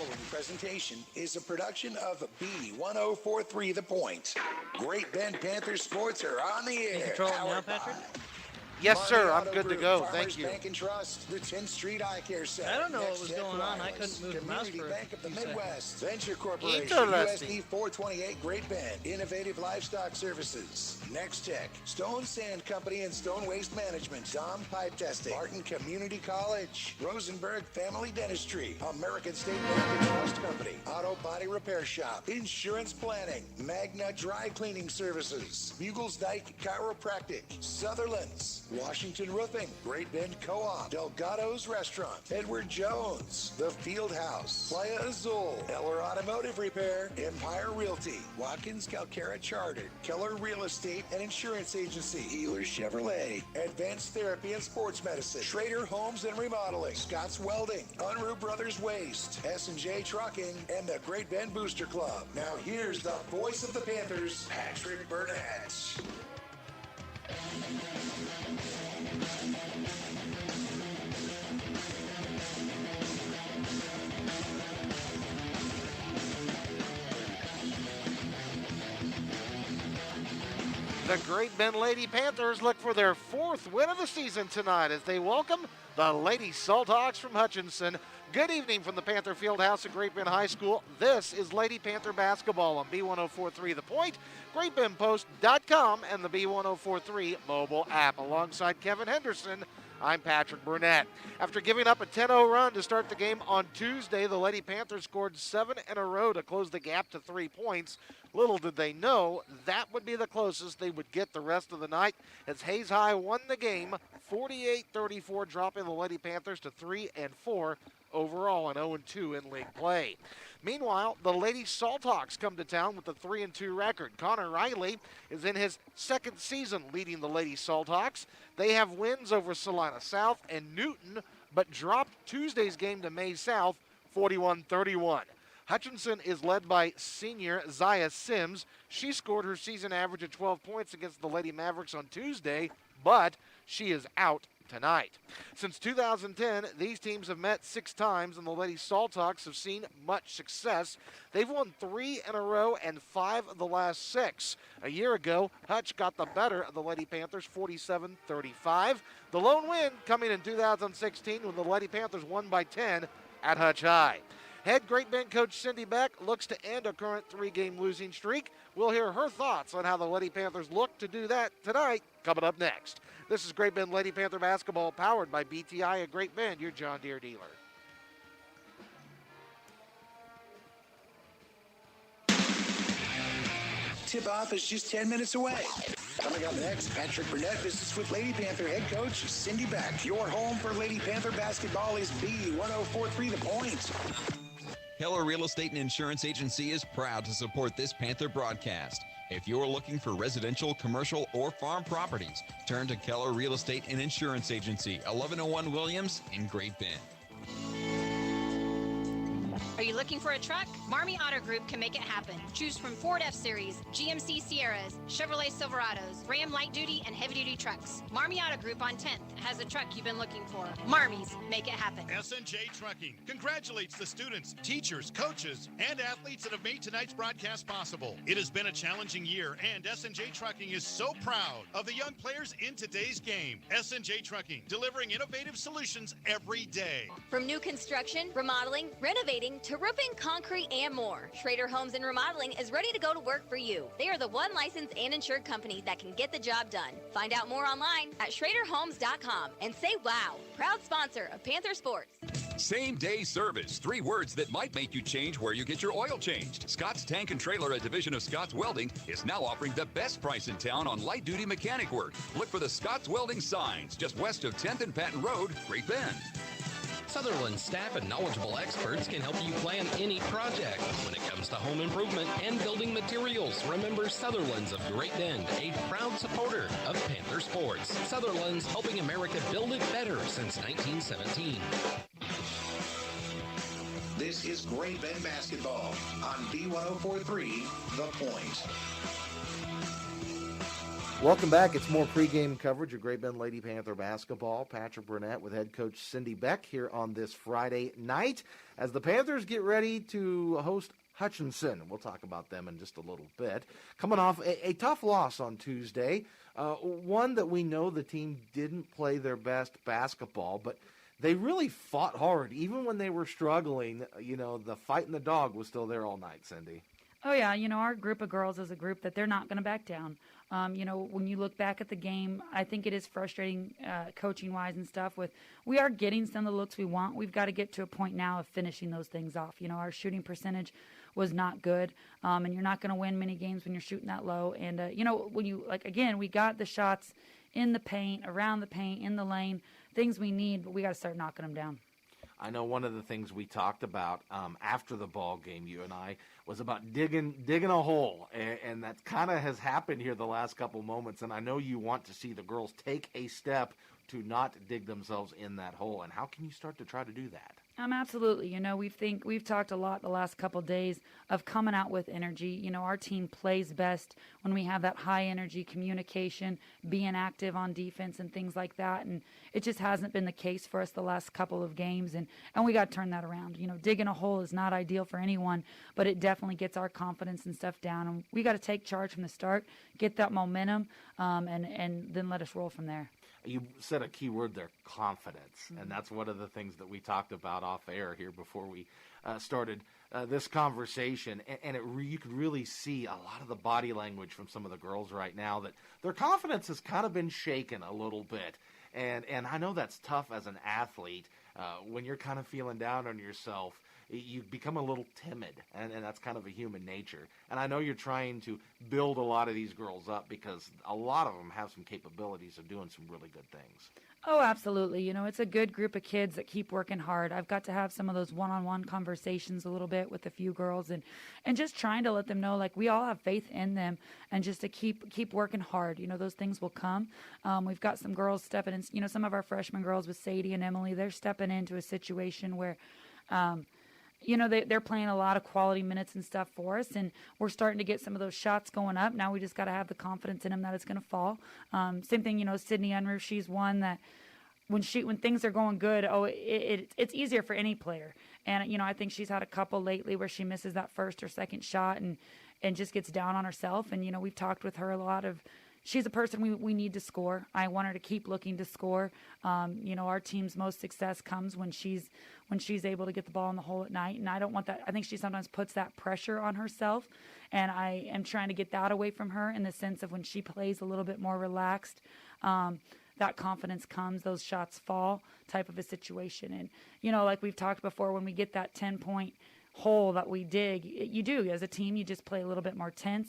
following presentation is a production of B1043 The Point. Great Bend Panthers sports are on the air. Control now, Patrick? Yes, sir. I'm Auto good to Group, go. Farmers Thank you. Bank and Trust, the 10th Street Eye Care Center. I don't know what Next was Tech going on. I Wireless, couldn't move the mouse Community for Bank of the a few Midwest, Venture Corporation, Interesting. USB 428 Great Bend, Innovative Livestock Services, Next Tech, Stone Sand Company and Stone Waste Management, Dom Pipe Testing, Martin Community College, Rosenberg Family Dentistry, American State Bank and Trust Company, Auto Body Repair Shop, Insurance Planning, Magna Dry Cleaning Services, Bugles Dyke Chiropractic, Sutherland's, Washington Roofing, Great Bend Co-op, Delgado's Restaurant, Edward Jones, The Field House, Playa Azul, Eller Automotive Repair, Empire Realty, Watkins Calcara Chartered, Keller Real Estate and Insurance Agency, Healer Chevrolet, Advanced Therapy and Sports Medicine, Schrader Homes and Remodeling, Scott's Welding, Unruh Brothers Waste, S&J Trucking, and the Great Bend Booster Club. Now here's the voice of the Panthers, Patrick Burnett. The Great Bend Lady Panthers look for their 4th win of the season tonight as they welcome the Lady Salthawks from Hutchinson. Good evening from the Panther Fieldhouse at Great Bend High School. This is Lady Panther basketball on B1043 The Point, GreatBendPost.com, and the B1043 mobile app. Alongside Kevin Henderson, I'm Patrick Burnett. After giving up a 10-0 run to start the game on Tuesday, the Lady Panthers scored 7 in a row to close the gap to 3 points. Little did they know that would be the closest they would get the rest of the night as Hayes High won the game 48-34, dropping the Lady Panthers to 3-4 overall and 0-2 in league play. Meanwhile, the Lady Salthawks come to town with a 3-2 record. Connor Riley is in his 2nd season leading the Lady Salthawks. They have wins over Salina South and Newton, but dropped Tuesday's game to May South 41-31. Hutchinson is led by senior Zaya Sims. She scored her season average of 12 points against the Lady Mavericks on Tuesday, but she is out tonight. Since 2010, these teams have met 6 times, and the Lady Salthawks have seen much success. They've won 3 in a row and 5 of the last 6. A year ago, Hutch got the better of the Lady Panthers 47-35. The lone win coming in 2016 when the Lady Panthers won by 10 at Hutch High. Head Great Bend coach Cindy Beck looks to end a current 3-game losing streak. We'll hear her thoughts on how the Lady Panthers look to do that tonight, coming up next. This is Great Bend Lady Panther basketball powered by BTI at Great Bend, your John Deere dealer. Tip-off is just 10 minutes away. Coming up next, Patrick Burnett visits with Lady Panther head coach Cindy Beck. Your home for Lady Panther basketball is B1043 The Point. Keller Real Estate and Insurance Agency is proud to support this Panther broadcast. If you're looking for residential, commercial, or farm properties, turn to Keller Real Estate and Insurance Agency, 1101 Williams in Great Bend. Are you looking for a truck? Marmy Auto Group can make it happen. Choose from Ford F-Series, GMC Sierras, Chevrolet Silverados, Ram light duty and heavy duty trucks. Marmy Auto Group on 10th has a truck you've been looking for. Marmy's make it happen. S&J Trucking congratulates the students, teachers, coaches, and athletes that have made tonight's broadcast possible. It has been a challenging year, and S&J Trucking is so proud of the young players in today's game. S&J Trucking, delivering innovative solutions every day. From new construction, remodeling, renovating, to roofing, concrete, and more, Schrader Homes and Remodeling is ready to go to work for you. They are the one licensed and insured company that can get the job done. Find out more online at schraderhomes.com and say wow. Proud sponsor of Panther Sports. Same-day service. 3 words that might make you change where you get your oil changed. Scott's Tank and Trailer, a division of Scott's Welding, is now offering the best price in town on light-duty mechanic work. Look for the Scott's Welding signs just west of 10th and Patton Road, Great Bend. Sutherland staff and knowledgeable experts can help you plan any project. When it comes to home improvement and building materials, remember Sutherland's of Great Bend, a proud supporter of Panther Sports. Sutherland's helping America build it better since 1917. This is Great Bend basketball on B1043 The Point. Welcome back. It's more pregame coverage of Great Bend Lady Panther basketball. Patrick Burnett with head coach Cindy Beck here on this Friday night as the Panthers get ready to host Hutchinson. We'll talk about them in just a little bit. Coming off a tough loss on Tuesday, one that we know the team didn't play their best basketball, but they really fought hard. Even when they were struggling, the fight and the dog was still there all night, Cindy. Oh, yeah. Our group of girls is a group that they're not going to back down. When you look back at the game, I think it is frustrating coaching-wise and stuff. We are getting some of the looks we want. We've got to get to a point now of finishing those things off. Our shooting percentage was not good, and you're not going to win many games when you're shooting that low. And, when you, we got the shots in the paint, around the paint, in the lane, things we need, but we got to start knocking them down. I know one of the things we talked about after the ball game, you and I, was about digging a hole, and that kind of has happened here the last couple moments, and I know you want to see the girls take a step to not dig themselves in that hole, and how can you start to try to do that? Absolutely. We've talked a lot the last couple days of coming out with energy. Our team plays best when we have that high energy communication, being active on defense and things like that. And it just hasn't been the case for us the last couple of games. And we got to turn that around. Digging a hole is not ideal for anyone, but it definitely gets our confidence and stuff down. And we got to take charge from the start, get that momentum, and then let us roll from there. You said a key word there, confidence, and that's one of the things that we talked about off air here before we started this conversation, and you could really see a lot of the body language from some of the girls right now that their confidence has kind of been shaken a little bit, and I know that's tough as an athlete when you're kind of feeling down on yourself. You become a little timid, and that's kind of a human nature. And I know you're trying to build a lot of these girls up because a lot of them have some capabilities of doing some really good things. Oh, absolutely. It's a good group of kids that keep working hard. I've got to have some of those one-on-one conversations a little bit with a few girls and just trying to let them know, we all have faith in them and just to keep working hard. Those things will come. We've got some girls stepping in, some of our freshman girls with Sadie and Emily, they're stepping into a situation where, they're playing a lot of quality minutes and stuff for us, and we're starting to get some of those shots going up. Now we just got to have the confidence in them that it's going to fall. Same thing, Sydney Unruh, she's one that when things are going good, it's easier for any player. And, I think she's had a couple lately where she misses that first or second shot and just gets down on herself. And, we've talked with her a lot of, she's a person we need to score. I want her to keep looking to score. Our team's most success comes when she's able to get the ball in the hole at night, and I don't want that. I think she sometimes puts that pressure on herself, and I am trying to get that away from her in the sense of when she plays a little bit more relaxed, that confidence comes, those shots fall type of a situation. And, like we've talked before, when we get that 10-point hole that we dig, you do as a team, you just play a little bit more tense.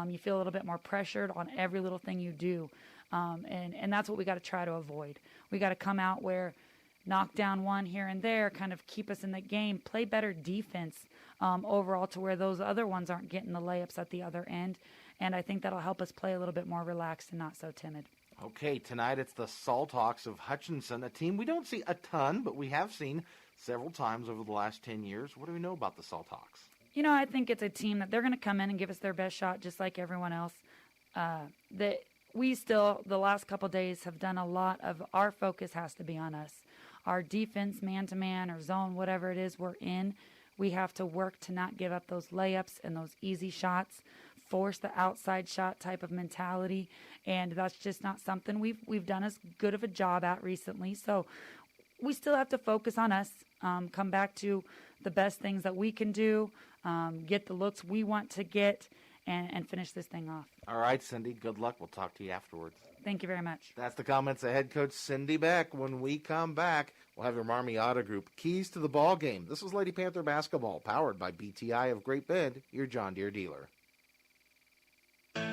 You feel a little bit more pressured on every little thing you do. And that's what we got to try to avoid. We got to come out where knock down one here and there, kind of keep us in the game, play better defense overall to where those other ones aren't getting the layups at the other end. And I think that'll help us play a little bit more relaxed and not so timid. Okay, tonight it's the Salt Hawks of Hutchinson, a team we don't see a ton, but we have seen several times over the last 10 years. What do we know about the Salt Hawks? I think it's a team that they're going to come in and give us their best shot just like everyone else. That we still, the last couple days, have done a lot of our focus has to be on us. Our defense, man-to-man or zone, whatever it is we're in, we have to work to not give up those layups and those easy shots, force the outside shot type of mentality, and that's just not something we've done as good of a job at recently. So we still have to focus on us, come back to the best things that we can do, get the looks we want to get, and finish this thing off. All right, Cindy, good luck. We'll talk to you afterwards. Thank you very much. That's the comments of head coach Cindy Beck. When we come back, we'll have your Marmy Auto Group keys to the ball game. This was Lady Panther basketball, powered by BTI of Great Bend, your John Deere dealer.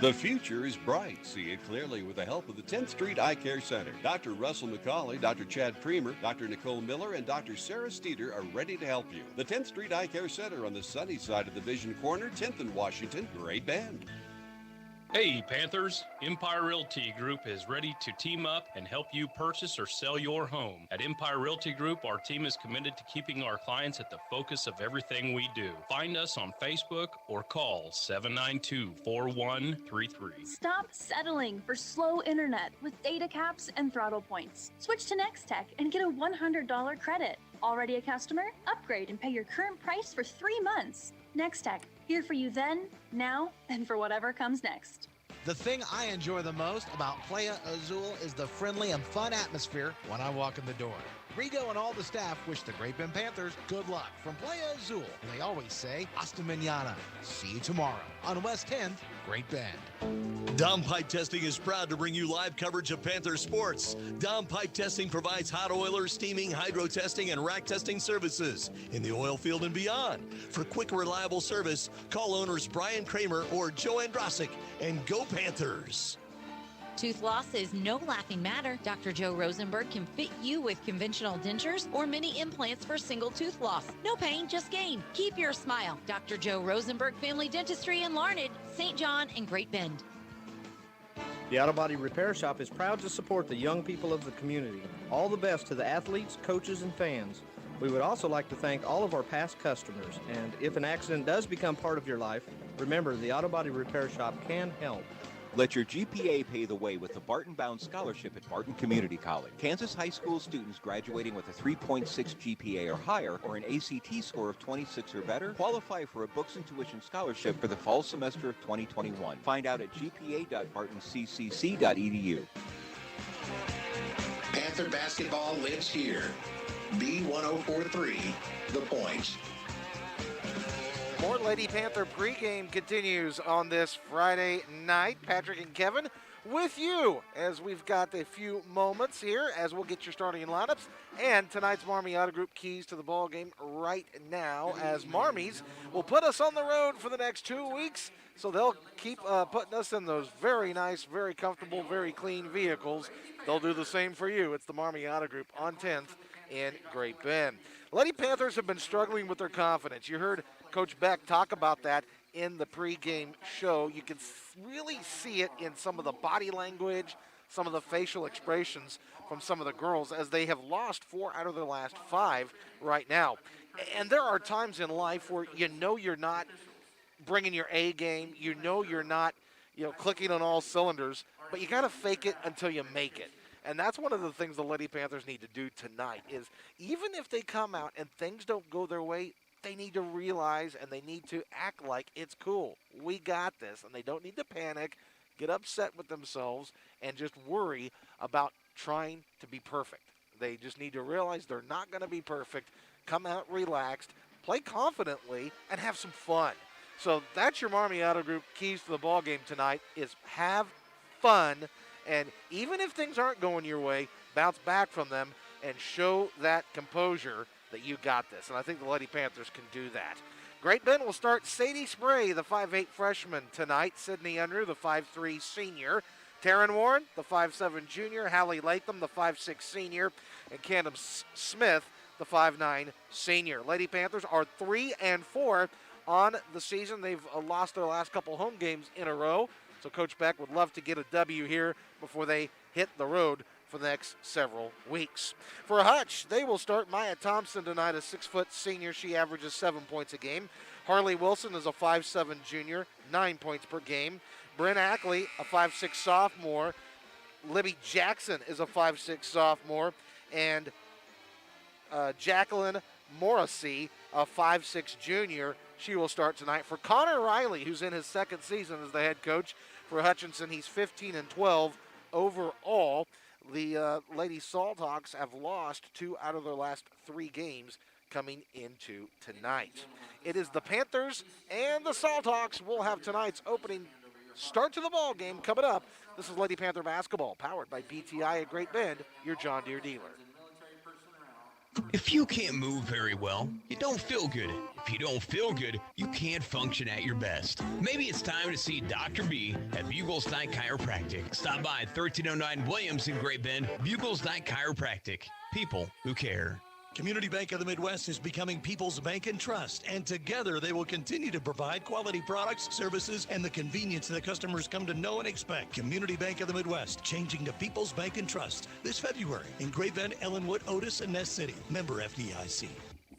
The future is bright. See it clearly with the help of the 10th Street Eye Care Center. Dr. Russell McCauley, Dr. Chad Premer, Dr. Nicole Miller, and Dr. Sarah Steeder are ready to help you. The 10th Street Eye Care Center on the sunny side of the Vision Corner, 10th and Washington, Great Bend. Hey Panthers, Empire Realty Group is ready to team up and help you purchase or sell your home. At Empire Realty Group, our team is committed to keeping our clients at the focus of everything we do. Find us on Facebook or call 792-4133. Stop settling for slow internet with data caps and throttle points. Switch to Nextech and get a $100 credit. Already a customer? Upgrade and pay your current price for 3 months. Nextech, here for you then, now, and for whatever comes next. The thing I enjoy the most about Playa Azul is the friendly and fun atmosphere when I walk in the door. Rigo and all the staff wish the Great Bend Panthers good luck from Playa Azul. And they always say, hasta mañana. See you tomorrow on West 10th, Great Bend. Dom Pipe Testing is proud to bring you live coverage of Panther sports. Dom Pipe Testing provides hot oiler, steaming, hydro testing, and rack testing services in the oil field and beyond. For quick, reliable service, call owners Brian Kramer or Joe Andrasic and go Panthers. Tooth loss is no laughing matter. Dr. Joe Rosenberg can fit you with conventional dentures or mini implants for single tooth loss. No pain, just gain. Keep your smile. Dr. Joe Rosenberg Family Dentistry in Larned, St. John, and Great Bend. The Auto Body Repair Shop is proud to support the young people of the community. All the best to the athletes, coaches, and fans. We would also like to thank all of our past customers. And if an accident does become part of your life, remember the Auto Body Repair Shop can help. Let your GPA pay the way with the Barton Bound Scholarship at Barton Community College. Kansas high school students graduating with a 3.6 GPA or higher or an ACT score of 26 or better qualify for a books and tuition scholarship for the fall semester of 2021. Find out at gpa.bartonccc.edu. Panther basketball lives here. B1043, The Point. More Lady Panther pregame continues on this Friday night. Patrick and Kevin with you as we've got a few moments here as we'll get your starting lineups and tonight's Marmy Auto Group keys to the ball game right now as Marmies will put us on the road for the next 2 weeks. So they'll keep putting us in those very nice, very comfortable, very clean vehicles. They'll do the same for you. It's the Marmy Auto Group on 10th in Great Bend. Lady Panthers have been struggling with their confidence. You heard Coach Beck talk about that in the pregame show. You can really see it in some of the body language, some of the facial expressions from some of the girls as they have lost 4 out of their last 5 right now. And there are times in life where you know you're not bringing your A game, you know you're not, clicking on all cylinders, but you got to fake it until you make it. And that's one of the things the Lady Panthers need to do tonight is even if they come out and things don't go their way, they need to realize and they need to act like it's cool. We got this. And they don't need to panic, get upset with themselves, and just worry about trying to be perfect. They just need to realize they're not going to be perfect, come out relaxed, play confidently, and have some fun. So that's your Marmy Auto Group keys to the ball game tonight is have fun. And even if things aren't going your way, bounce back from them and show that composure that you got this. And I think the Lady Panthers can do that. Great Bend will start Sadie Spray, the 5'8 freshman tonight. Sydney Unruh, the 5'3 senior. Taryn Warren, the 5'7 junior. Hallie Latham, the 5'6 senior. And Candace Smith, the 5'9 senior. Lady Panthers are 3-4 on the season. They've lost their last couple home games in a row. So Coach Beck would love to get a W here before they hit the road for the next several weeks. For Hutch, they will start Maya Thompson tonight, a 6-foot senior. She averages 7 points a game. Harley Wilson is a 5'7 junior, 9 points per game. Bryn Ackley, a 5'6 sophomore. Libby Jackson is a 5'6 sophomore. And Jacqueline Morrissey, a 5'6 junior. She will start tonight. For Connor Riley, who's in his second season as the head coach for Hutchinson, he's 15-12 overall. The Lady Salthawks have lost 2 out of their last 3 games coming into tonight. It is the Panthers and the Salthawks. We'll have tonight's opening start to the ball game coming up. This is Lady Panther basketball, powered by BTI at Great Bend, your John Deere dealer. If you can't move very well, you don't feel good. If you don't feel good, you can't function at your best. Maybe it's time to see Dr. B at Buglestein Chiropractic. Stop by 1309 Williams in Great Bend. Buglestein Chiropractic. People who care. Community Bank of the Midwest is becoming People's Bank and Trust, and together they will continue to provide quality products, services, and the convenience that customers come to know and expect. Community Bank of the Midwest, changing to People's Bank and Trust this February in Great Bend, Ellenwood, Otis, and Ness City. Member FDIC.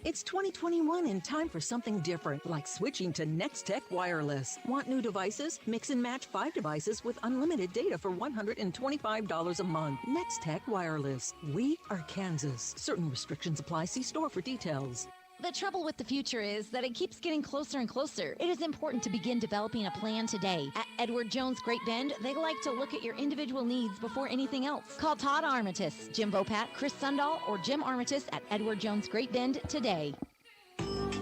It's 2021 and time for something different, like switching to Nextech Wireless. Want new devices? Mix and match 5 devices with unlimited data for $125 a month. Nextech Wireless. We are Kansas. Certain restrictions apply. See store for details. The trouble with the future is that it keeps getting closer and closer. It is important to begin developing a plan today. At Edward Jones Great Bend, they like to look at your individual needs before anything else. Call Todd Armitage, Jim Vopat, Chris Sundahl, or Jim Armitage at Edward Jones Great Bend today.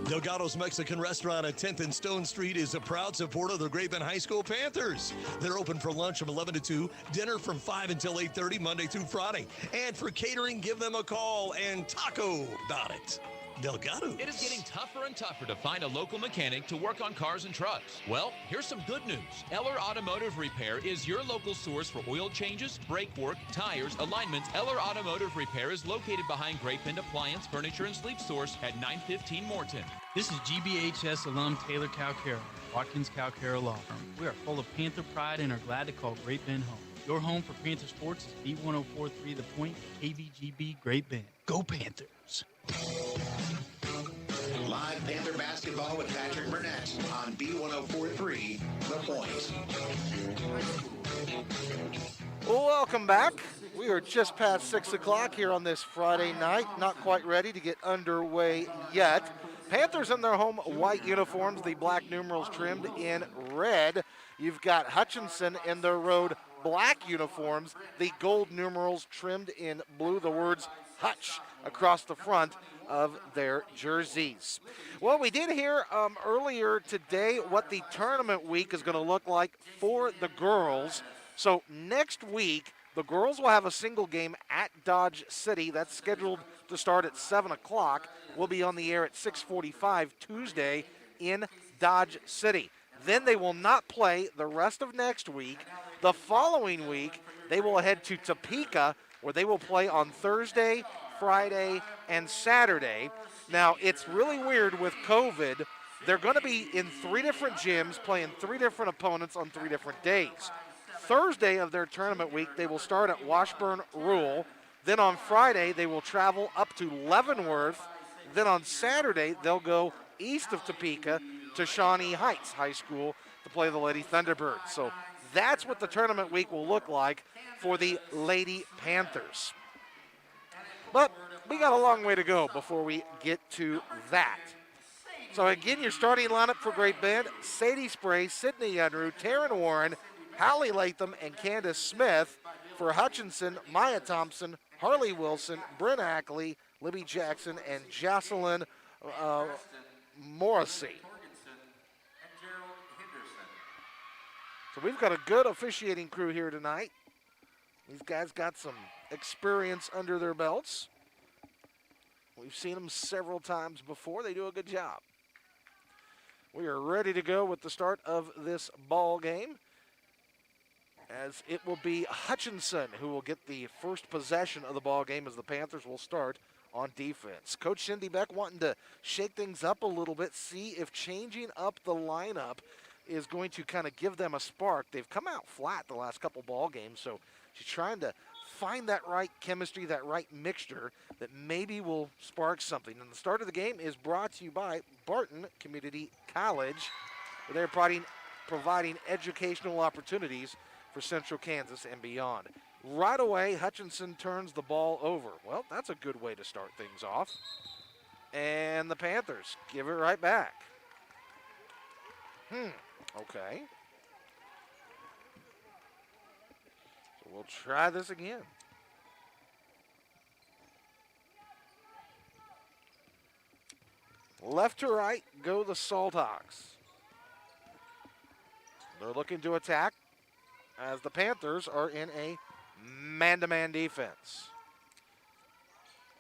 Delgado's Mexican Restaurant at 10th and Stone Street is a proud supporter of the Great Bend High School Panthers. They're open for lunch from 11 to 2, dinner from 5 until 8:30, Monday through Friday. And for catering, give them a call and taco about it. Delgado. It is getting tougher and tougher to find a local mechanic to work on cars and trucks. Well, here's some good news. Eller Automotive Repair is your local source for oil changes, brake work, tires, alignments. Eller Automotive Repair is located behind Great Bend Appliance, Furniture, and Sleep Source at 915 Morton. This is GBHS alum Taylor Calcaro, Watkins Calcaro Law Firm. We are full of Panther pride and are glad to call Great Bend home. Your home for Panther sports is B1043 The Point, KVGB Great Bend. Go Panthers! Live Panther basketball with Patrick Burnett on B1043 The Point. Welcome back. We are just past 6 o'clock here on this Friday night. Not quite ready to get underway yet. Panthers in their home white uniforms, the black numerals trimmed in red. You've got Hutchinson in their road black uniforms, the gold numerals trimmed in blue, the words Hutch across the front of their jerseys. Well, we did hear earlier today what the tournament week is going to look like for the girls. So next week, the girls will have a single game at Dodge City. That's scheduled to start at 7 o'clock. We'll be on the air at 6:45 Tuesday in Dodge City. Then they will not play the rest of next week. The following week, they will head to Topeka, where they will play on Thursday, Friday, and Saturday. Now, it's really weird with COVID. They're going to be in 3 different gyms playing 3 different opponents on 3 different days. Thursday of their tournament week, they will start at Washburn Rural. Then on Friday, they will travel up to Leavenworth. Then on Saturday, they'll go east of Topeka to Shawnee Heights High School to play the Lady Thunderbirds. So that's what the tournament week will look like for the Lady Panthers. But we got a long way to go before we get to that. So again, your starting lineup for Great Bend: Sadie Spray, Sydney Unruh, Taryn Warren, Hallie Latham, and Candace Smith. For Hutchinson, Maya Thompson, Harley Wilson, Bryn Ackley, Libby Jackson, and Jocelyn Morrissey. So we've got a good officiating crew here tonight. These guys got some experience under their belts. We've seen them several times before. They do a good job. We are ready to go with the start of this ball game, as it will be Hutchinson who will get the first possession of the ball game, as the Panthers will start on defense. Coach Cindy Beck wanting to shake things up a little bit, see if changing up the lineup is going to kind of give them a spark. They've come out flat the last couple ball games, so she's trying to find that right chemistry, that right mixture that maybe will spark something. And the start of the game is brought to you by Barton Community College, where they're providing educational opportunities for Central Kansas and beyond. Right away, Hutchinson turns the ball over. Well, that's a good way to start things off. And the Panthers give it right back. Okay. So we'll try this again. Left to right go the Salthawks. They're looking to attack, as the Panthers are in a man-to-man defense.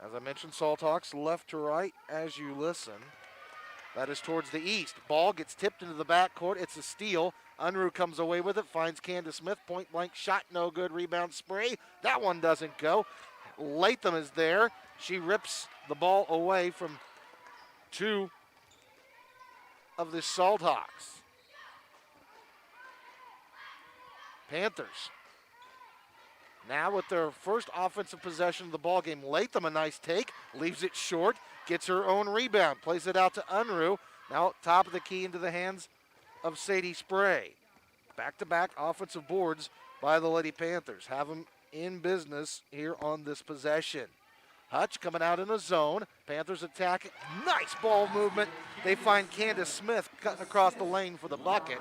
As I mentioned, Salthawks left to right as you listen. That is towards the east. Ball gets tipped into the backcourt. It's a steal. Unruh comes away with it, finds Candace Smith. Point-blank shot, no good. Rebound Spray. That one doesn't go. Latham is there. She rips the ball away from two of the Salt Hawks. Panthers now with their first offensive possession of the ball game. Latham, a nice take, leaves it short, gets her own rebound, plays it out to Unruh. Now top of the key into the hands of Sadie Spray. Back-to-back offensive boards by the Lady Panthers. Have them in business here on this possession. Hutch coming out in a zone. Panthers attacking. Nice ball movement. They find Candace Smith cutting across the lane for the bucket.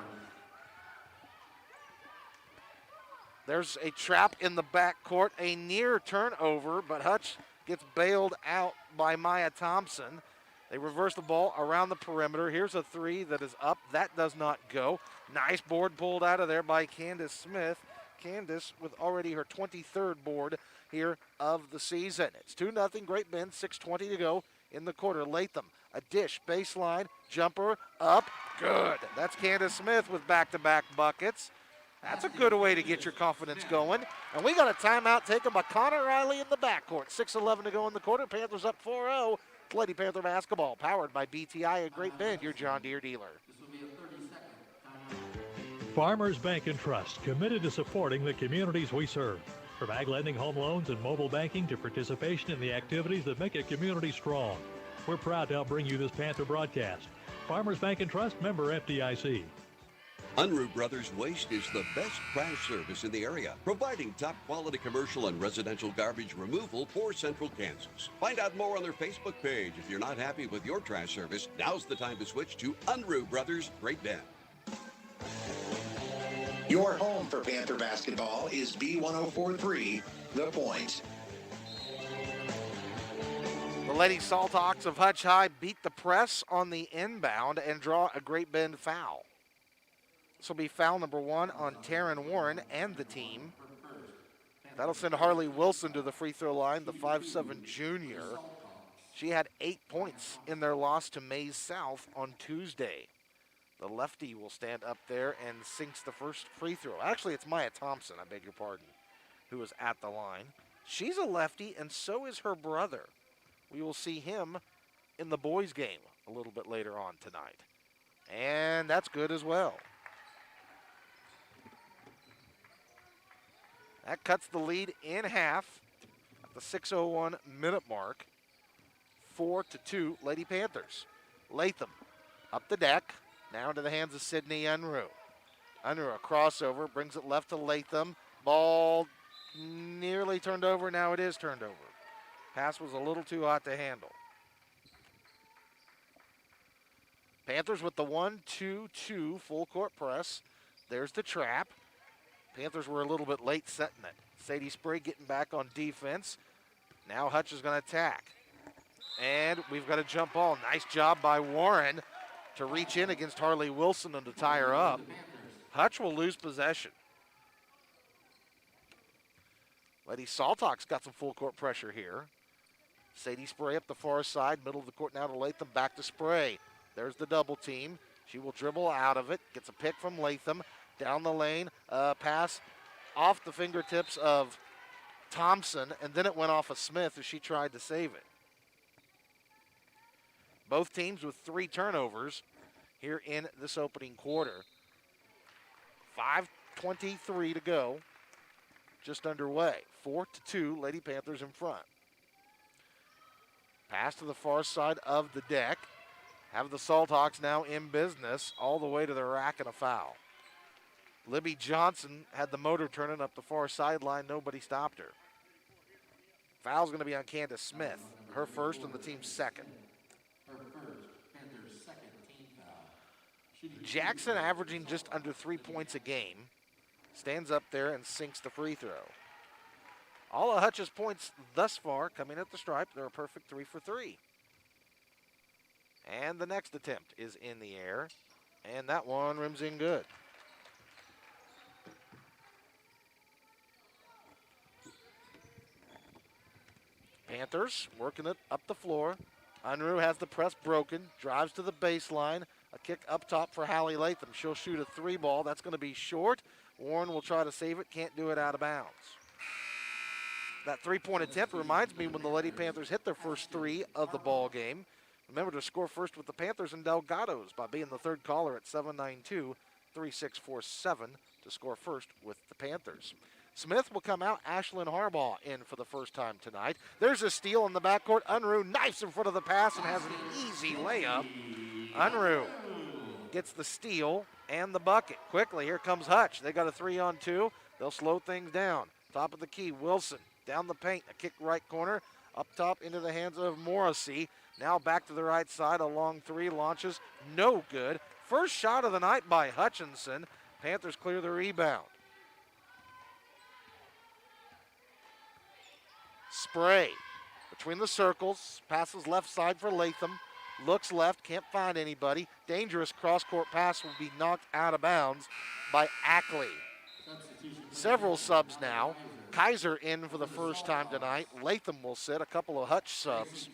There's a trap in the backcourt, a near turnover, but Hutch gets bailed out by Maya Thompson. They reverse the ball around the perimeter. Here's a three that is up. That does not go. Nice board pulled out of there by Candace Smith. Candace with already her 23rd board here of the season. It's 2-0 Great Bend, 6:20 to go in the quarter. Latham, a dish, baseline, jumper, up, good. That's Candace Smith with back-to-back buckets. That's a good way to get your confidence going. And we got a timeout taken by Connor Riley in the backcourt. 6:11 to go in the quarter. Panthers up 4-0. Lady Panther basketball, powered by BTI at Great Bend, your John Deere dealer. Farmers Bank and Trust, committed to supporting the communities we serve. From ag lending, home loans, and mobile banking to participation in the activities that make a community strong. We're proud to help bring you this Panther broadcast. Farmers Bank and Trust, member FDIC. Unruh Brothers Waste is the best trash service in the area, providing top quality commercial and residential garbage removal for Central Kansas. Find out more on their Facebook page. If you're not happy with your trash service, now's the time to switch to Unruh Brothers Great Bend. Your home for Panther basketball is B1043, The Point. The Lady Salt Hawks of Hutch High beat the press on the inbound and draw a Great Bend foul. This will be foul number 1 on Taryn Warren and the team. That'll send Harley Wilson to the free throw line, the 5'7" junior. She had 8 points in their loss to Maize South on Tuesday. The lefty will stand up there and sinks the first free throw. Actually, it's Maya Thompson, I beg your pardon, who is at the line. She's a lefty, and so is her brother. We will see him in the boys' game a little bit later on tonight. And that's good as well. That cuts the lead in half at the 6:01 minute mark. 4-2, Lady Panthers. Latham up the deck, now into the hands of Sydney Unruh. Unruh, a crossover, brings it left to Latham. Ball nearly turned over, now it is turned over. Pass was a little too hot to handle. Panthers with the 1-2-2 full court press. There's the trap. Panthers were a little bit late setting it. Sadie Spray getting back on defense. Now Hutch is going to attack. And we've got a jump ball. Nice job by Warren to reach in against Harley Wilson and to tie her up. Hutch will lose possession. Lady Saltok's got some full court pressure here. Sadie Spray up the far side, middle of the court now to Latham, back to Spray. There's the double team. She will dribble out of it, gets a pick from Latham. Down the lane, pass off the fingertips of Thompson, and then it went off of Smith as she tried to save it. Both teams with 3 turnovers here in this opening quarter. 5:23 to go, just underway. 4-2, Lady Panthers in front. Pass to the far side of the deck. Have the Salt Hawks now in business all the way to the rack and a foul. Libby Johnson had the motor turning up the far sideline. Nobody stopped her. Foul's going to be on Candace Smith. Her first and the team's second. Jackson, averaging just under 3 points a game, stands up there and sinks the free throw. All of Hutch's points thus far coming at the stripe. They're a perfect 3 for 3. And the next attempt is in the air, and that one rims in good. Panthers working it up the floor. Unruh has the press broken, drives to the baseline. A kick up top for Hallie Latham. She'll shoot a 3 ball. That's going to be short. Warren will try to save it. Can't do it out of bounds. That three-point attempt reminds me when the Lady Panthers hit their first three of the ball game. Remember to score first with the Panthers and Delgados by being the third caller at 792-3647 to score first with the Panthers. Smith will come out. Ashlyn Harbaugh in for the first time tonight. There's a steal in the backcourt. Unruh knifes in front of the pass and has an easy layup. Unruh gets the steal and the bucket. Quickly, here comes Hutch. They got a 3-on-2. They'll slow things down. Top of the key, Wilson down the paint. A kick right corner. Up top into the hands of Morrissey. Now back to the right side. A long three launches. No good. First shot of the night by Hutchinson. Panthers clear the rebound. Spray between the circles. Passes left side for Latham. Looks left. Can't find anybody. Dangerous cross-court pass will be knocked out of bounds by Ackley. Several subs now. Kaiser in for the first time tonight. Latham will sit. A couple of Hutch subs.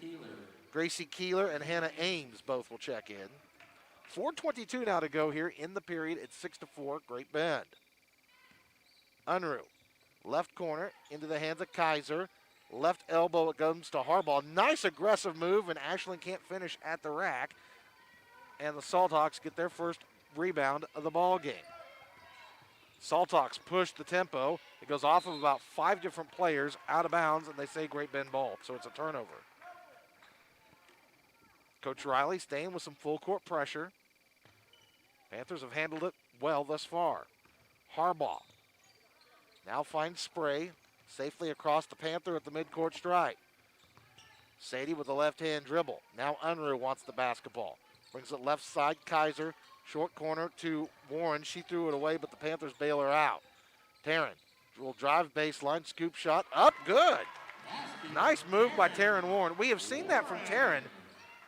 Gracie Keeler and Hannah Ames both will check in. 4:22 now to go here in the period. It's 6-4, Great Bend. Unruh, left corner into the hands of Kaiser. Left elbow, it comes to Harbaugh. Nice aggressive move, and Ashland can't finish at the rack. And the Salthawks get their first rebound of the ball game. Salthawks push the tempo. It goes off of about 5 different players out of bounds, and they say Great Bend ball, so it's a turnover. Coach Riley staying with some full court pressure. Panthers have handled it well thus far. Harbaugh now finds Spray safely across the Panther at the midcourt stripe. Sadie with a left-hand dribble. Now Unruh wants the basketball. Brings it left side, Kaiser. Short corner to Warren. She threw it away, but the Panthers bail her out. Taryn will drive baseline, scoop shot, up, good. Nice move by Taryn Warren. We have seen that from Taryn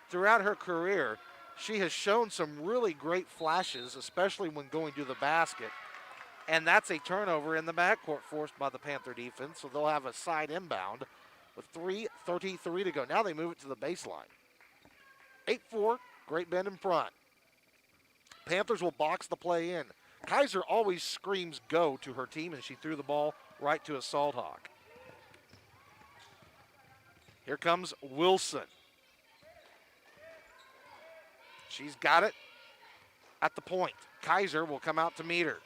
throughout her career. She has shown some really great flashes, especially when going to the basket. And that's a turnover in the backcourt forced by the Panther defense, so they'll have a side inbound with 3:33 to go. Now they move it to the baseline. 8-4, Great Bend in front. Panthers will box the play in. Kaiser always screams go to her team, and she threw the ball right to a Salthawk. Here comes Wilson. She's got it at the point. Kaiser will come out to meet her.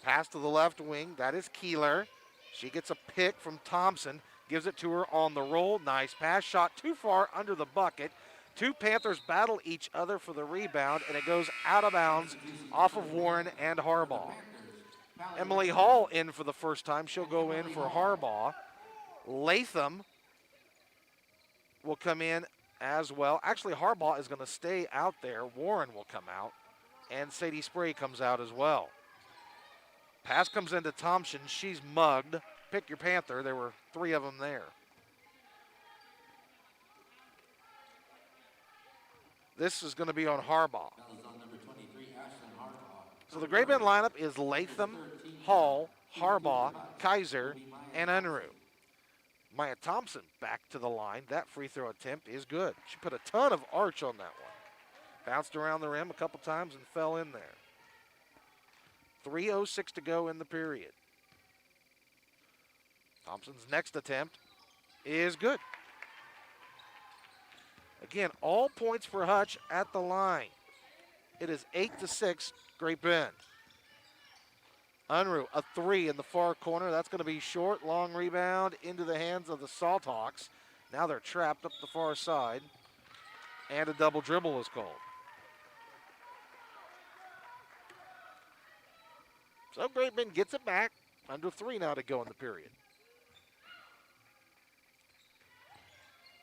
Pass to the left wing. That is Keeler. She gets a pick from Thompson. Gives it to her on the roll. Nice pass. Shot too far under the bucket. Two Panthers battle each other for the rebound, and it goes out of bounds off of Warren and Harbaugh. Emily Hall in for the first time. She'll go in for Harbaugh. Latham will come in as well. Actually, Harbaugh is going to stay out there. Warren will come out, and Sadie Spray comes out as well. Pass comes into Thompson. She's mugged. Pick your Panther. There were 3 of them there. This is going to be on Harbaugh. So the Great Bend lineup is Latham, Hall, Harbaugh, Kaiser, and Unruh. Maya Thompson back to the line. That free throw attempt is good. She put a ton of arch on that one. Bounced around the rim a couple times and fell in there. 3:06 to go in the period. Thompson's next attempt is good. Again, all points for Hutch at the line. It is 8-6, Great Bend. Unruh, a 3 in the far corner. That's going to be short, long rebound into the hands of the Salthawks. Now they're trapped up the far side, and a double dribble is called. So Great Bend gets it back. Under 3 now to go in the period.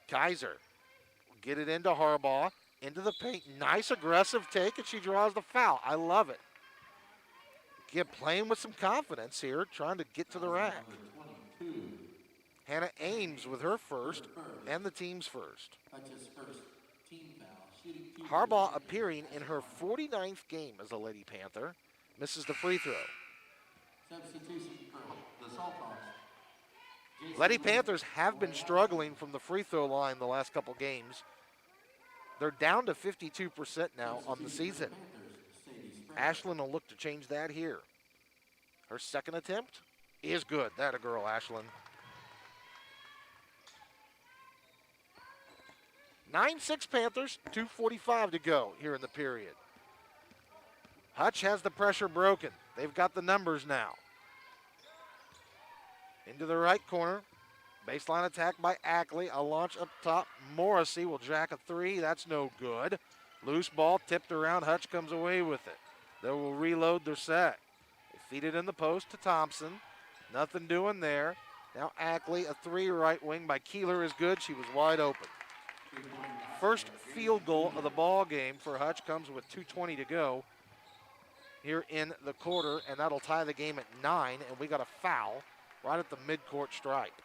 Kaiser will get it into Harbaugh, into the paint. Nice aggressive take, and she draws the foul. I love it. Again, playing with some confidence here, trying to get to the rack. Hannah Ames with her first, and the team's first. Harbaugh appearing in her 49th game as a Lady Panther. Misses the free throw. Lady Panthers have been struggling from the free throw line the last couple games. They're down to 52% now on the season. Ashlyn will look to change that here. Her second attempt is good. That a girl, Ashlyn. 9-6 Panthers, 2:45 to go here in the period. Hutch has the pressure broken. They've got the numbers now. Into the right corner. Baseline attack by Ackley. A launch up top. Morrissey will jack a three. That's no good. Loose ball tipped around. Hutch comes away with it. They will reload their set. They feed it in the post to Thompson. Nothing doing there. Now Ackley, a three right wing by Keeler is good. She was wide open. First field goal of the ball game for Hutch comes with 2:20 to go here in the quarter, and that'll tie the game at 9, and we got a foul right at the midcourt stripe.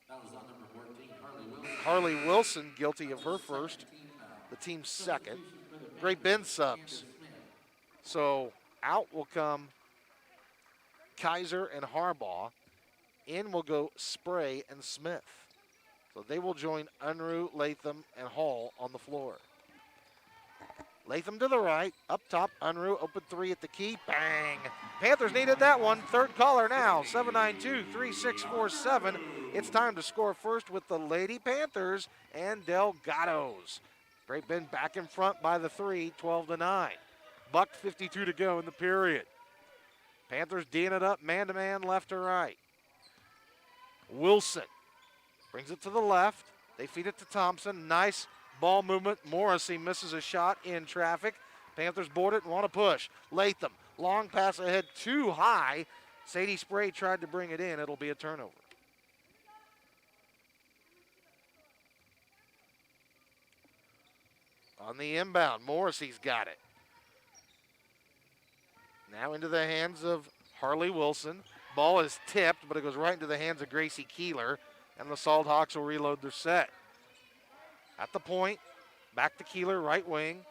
That was on number 14, Harley Wilson. Harley Wilson guilty of her first, the team's second. Great Bend subs. So out will come Kaiser and Harbaugh. In will go Spray and Smith. So they will join Unruh, Latham, and Hall on the floor. Latham to the right, up top, Unruh, open three at the key, bang. Panthers needed that one, third caller now, 792-3647. It's time to score first with the Lady Panthers and Delgados. Great Bend back in front by the three, 12-9. $1:52 to go in the period. Panthers D'ing it up, man-to-man, left to right. Wilson brings it to the left. They feed it to Thompson. Nice ball movement. Morrissey misses a shot in traffic. Panthers board it and want to push. Latham, long pass ahead, too high. Sadie Spray tried to bring it in. It'll be a turnover. On the inbound, Morrissey's got it. Now into the hands of Harley Wilson. Ball is tipped, but it goes right into the hands of Gracie Keeler, and the Salt Hawks will reload their set. At the point, back to Keeler, right wing,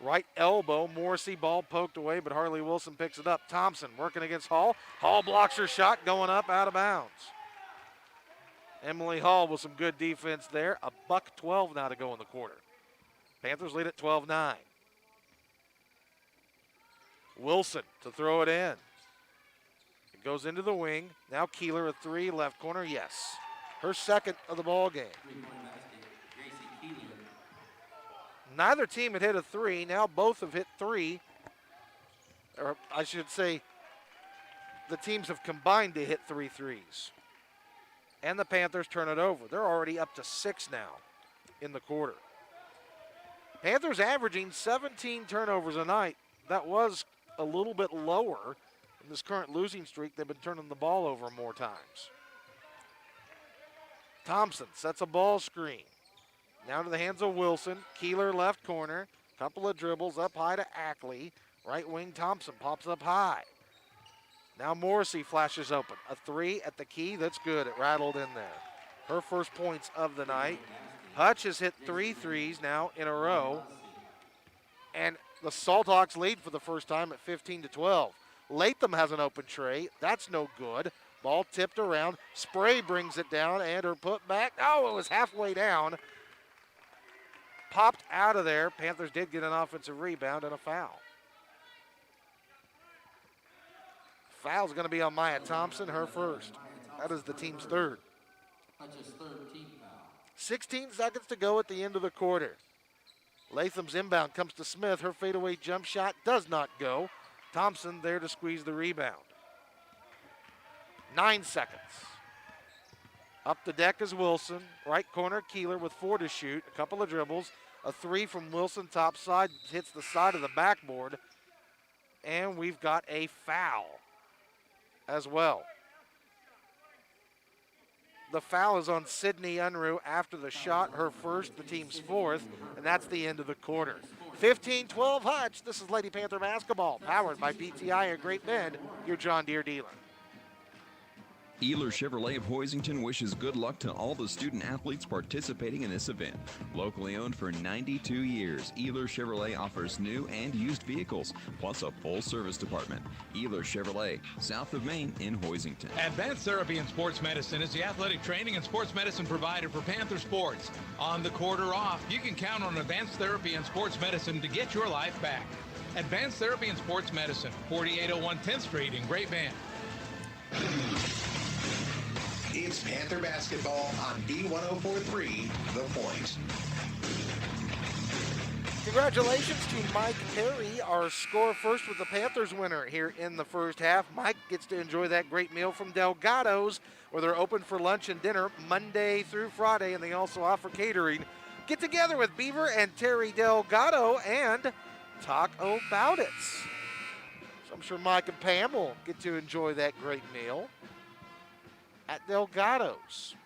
right elbow. Morrissey ball poked away, but Harley Wilson picks it up. Thompson working against Hall. Hall blocks her shot, going up out of bounds. Emily Hall with some good defense there. $1:12 now to go in the quarter. Panthers lead at 12-9. Wilson to throw it in. It goes into the wing. Now Keeler, a three, left corner, yes. Her second of the ball game. Neither team had hit a three. Now both have hit three. Or I should say, the teams have combined to hit 3 threes. And the Panthers turn it over. They're already up to 6 now in the quarter. Panthers averaging 17 turnovers a night. That was a little bit lower in this current losing streak. They've been turning the ball over more times. Thompson sets a ball screen. Now to the hands of Wilson. Keeler left corner. Couple of dribbles up high to Ackley. Right wing Thompson pops up high. Now Morrissey flashes open. A three at the key. That's good. It rattled in there. Her first points of the night. Hutch has hit 3 threes now in a row. And the Salt Hawks lead for the first time at 15-12. Latham has an open tray. That's no good. Ball tipped around. Spray brings it down and her put back. Oh, it was halfway down. Popped out of there. Panthers did get an offensive rebound and a foul. Foul's going to be on Maya Thompson, her first. That is the team's third. Hutch's third team foul. 16 seconds to go at the end of the quarter. Latham's inbound comes to Smith. Her fadeaway jump shot does not go. Thompson there to squeeze the rebound. 9 seconds. Up the deck is Wilson. Right corner, Keeler with 4 to shoot. A couple of dribbles. A three from Wilson, top side, hits the side of the backboard. And we've got a foul as well. The foul is on Sydney Unruh after the shot, her first, the team's fourth, and that's the end of the quarter. 15-12 Hutch. This is Lady Panther basketball, powered by BTI at Great Bend, your John Deere dealer. Ealer Chevrolet of Hoisington wishes good luck to all the student athletes participating in this event. Locally owned for 92 years, Ealer Chevrolet offers new and used vehicles, plus a full service department. Ealer Chevrolet, south of Main in Hoisington. Advanced Therapy in Sports Medicine is the athletic training and sports medicine provider for Panther Sports. On the court or off, you can count on Advanced Therapy and Sports Medicine to get your life back. Advanced Therapy and Sports Medicine, 4801 10th Street in Great Bend. It's Panther basketball on B1043, The Point. Congratulations to Mike Perry, our score first with the Panthers winner here in the first half. Mike gets to enjoy that great meal from Delgado's, where they're open for lunch and dinner Monday through Friday, and they also offer catering. Get together with Beaver and Terry Delgado and talk about it. So I'm sure Mike and Pam will get to enjoy that great meal at Delgado's.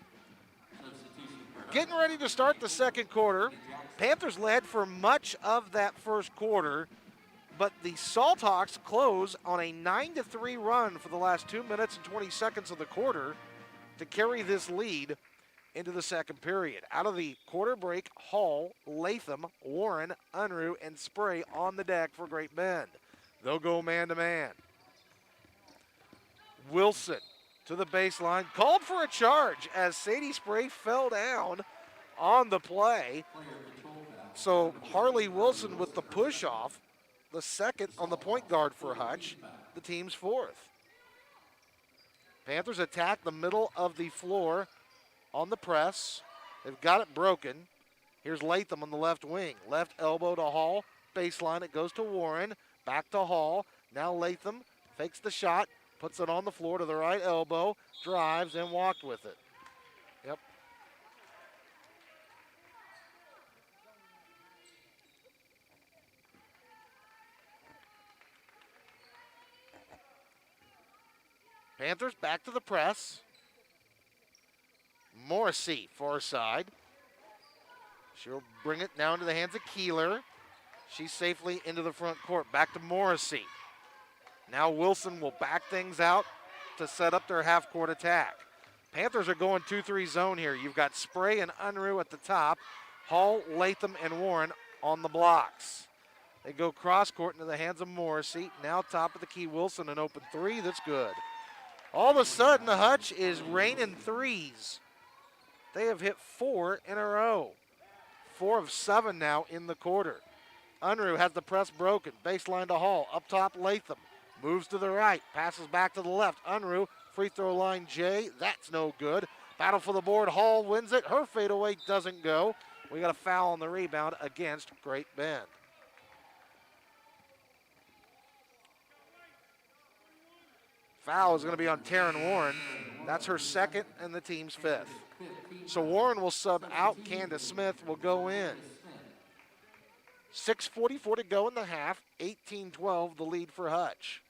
Getting ready to start the second quarter. Panthers led for much of that first quarter, but the Salthawks close on a 9-3 run for the last 2 minutes and 20 seconds of the quarter to carry this lead into the second period. Out of the quarter break, Hall, Latham, Warren, Unruh, and Spray on the deck for Great Bend. They'll go man-to-man. Wilson to the baseline, called for a charge as Sadie Spray fell down on the play. So Harley Wilson with the push-off, the second on the point guard for Hutch, the team's fourth. Panthers attack the middle of the floor on the press. They've got it broken. Here's Latham on the left wing. Left elbow to Hall. Baseline, it goes to Warren. Back to Hall. Now Latham fakes the shot, puts it on the floor to the right elbow, drives and walked with it. Yep. Panthers back to the press. Morrissey, far side. She'll bring it down to the hands of Keeler. She's safely into the front court. Back to Morrissey. Now Wilson will back things out to set up their half-court attack. Panthers are going 2-3 zone here. You've got Spray and Unruh at the top. Hall, Latham, and Warren on the blocks. They go cross-court into the hands of Morrissey. Now top of the key, Wilson, an open three. That's good. All of a sudden, the Hutch is raining threes. They have hit 4 in a row. 4 of 7 now in the quarter. Unruh has the press broken. Baseline to Hall. Up top, Latham. Moves to the right. Passes back to the left. Unruh, free throw line J. That's no good. Battle for the board. Hall wins it. Her fadeaway doesn't go. We got a foul on the rebound against Great Bend. Foul is going to be on Taryn Warren. That's her second and the team's fifth. So Warren will sub out. Candace Smith will go in. 6:44 to go in the half. 18-12 the lead for Hutch.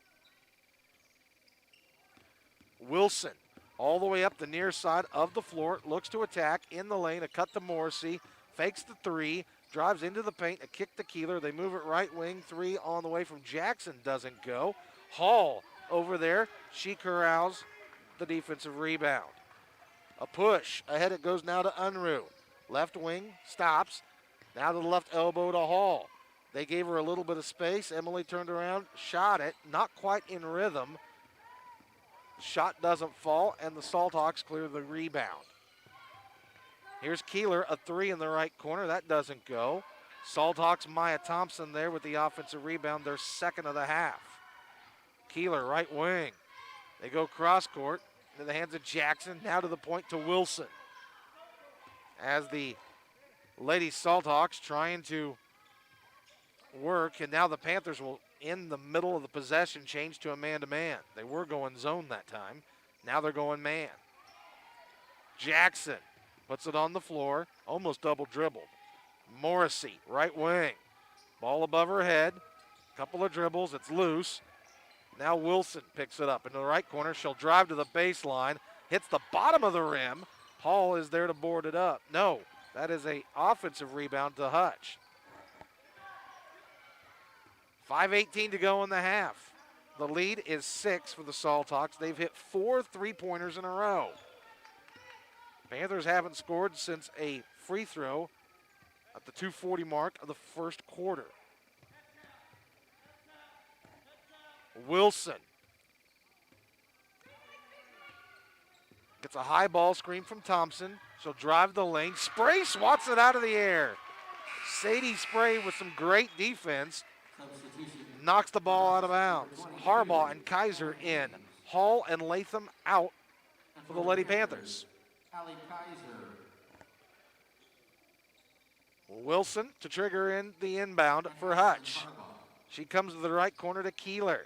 Wilson all the way up the near side of the floor. Looks to attack in the lane. A cut to Morrissey. Fakes the three. Drives into the paint. A kick to Keeler. They move it right wing. Three on the way from Jackson. Doesn't go. Hall over there. She corrals the defensive rebound. A push. Ahead it goes now to Unruh. Left wing. Stops. Now to the left elbow to Hall. They gave her a little bit of space. Emily turned around. Shot it. Not quite in rhythm. Shot doesn't fall, and the Salthawks clear the rebound. Here's Keeler, a three in the right corner. That doesn't go. Salthawks, Maya Thompson there with the offensive rebound, their second of the half. Keeler, right wing. They go cross court into the hands of Jackson. Now to the point to Wilson. As the Lady Salthawks trying to work, and now the Panthers will, in the middle of the possession, change to a man-to-man. They were going zone that time. Now they're going man. Jackson puts it on the floor, almost double dribbled. Morrissey, right wing. Ball above her head. Couple of dribbles, it's loose. Now Wilson picks it up into the right corner. She'll drive to the baseline, hits the bottom of the rim. Hall is there to board it up. No, that is an offensive rebound to Hutch. 5:18 to go in the half. The lead is 6 for the Salthawks. They've hit 4 3-pointers in a row. Panthers haven't scored since a free throw at the 2:40 mark of the first quarter. Wilson gets a high ball screen from Thompson. She'll drive the lane. Spray swats it out of the air. Sadie Spray with some great defense. Knocks the ball out of bounds. Harbaugh and Kaiser in. Hall and Latham out for the Lady Panthers. Allie Kaiser. Wilson to trigger in the inbound for Hutch. She comes to the right corner to Keeler.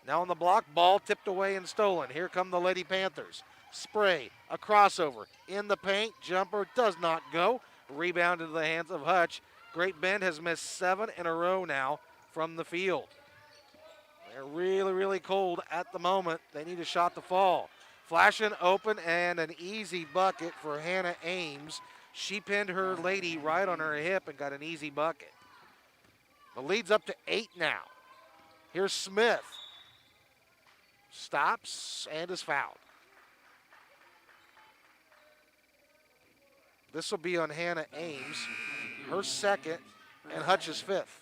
Now on the block, ball tipped away and stolen. Here come the Lady Panthers. Spray, a crossover, in the paint, jumper does not go. Rebound into the hands of Hutch. Great Bend has missed 7 in a row now from the field. They're really, really cold at the moment. They need a shot to fall. Flashing open and an easy bucket for Hannah Ames. She pinned her lady right on her hip and got an easy bucket. The lead's up to 8 now. Here's Smith. Stops and is fouled. This will be on Hannah Ames, her second, and Hutch's fifth.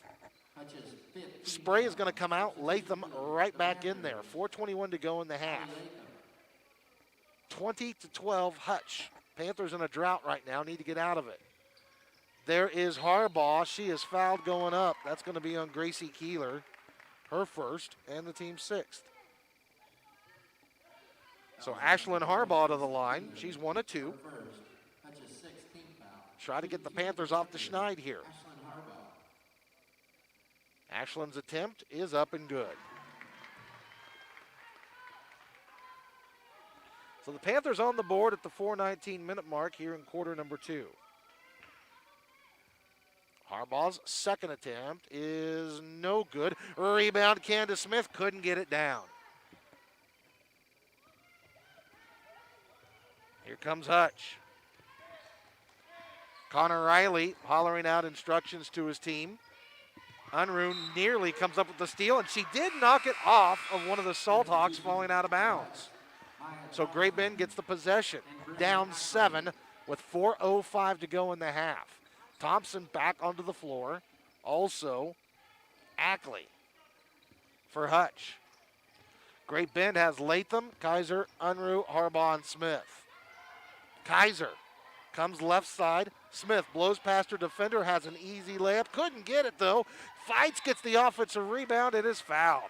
Spray is going to come out. Latham right back in there. 4:21 to go in the half. 20-12 Hutch. Panthers in a drought right now. Need to get out of it. There is Harbaugh. She is fouled going up. That's going to be on Gracie Keeler, her first, and the team's sixth. So Ashlyn Harbaugh to the line. She's 1 of 2. Try to get the Panthers off the schneid here. Ashlyn's attempt is up and good. So the Panthers on the board at the 4:19-minute mark here in quarter number 2. Harbaugh's second attempt is no good. Rebound, Candace Smith couldn't get it down. Here comes Hutch. Connor Riley hollering out instructions to his team. Unruh nearly comes up with the steal, and she did knock it off of one of the Salthawks falling out of bounds. So Great Bend gets the possession, down 7 with 4:05 to go in the half. Thompson back onto the floor. Also, Ackley for Hutch. Great Bend has Latham, Kaiser, Unruh, Harbaugh, and Smith. Kaiser comes left side. Smith blows past her defender, has an easy layup. Couldn't get it, though. Fights, gets the offensive rebound, and is fouled.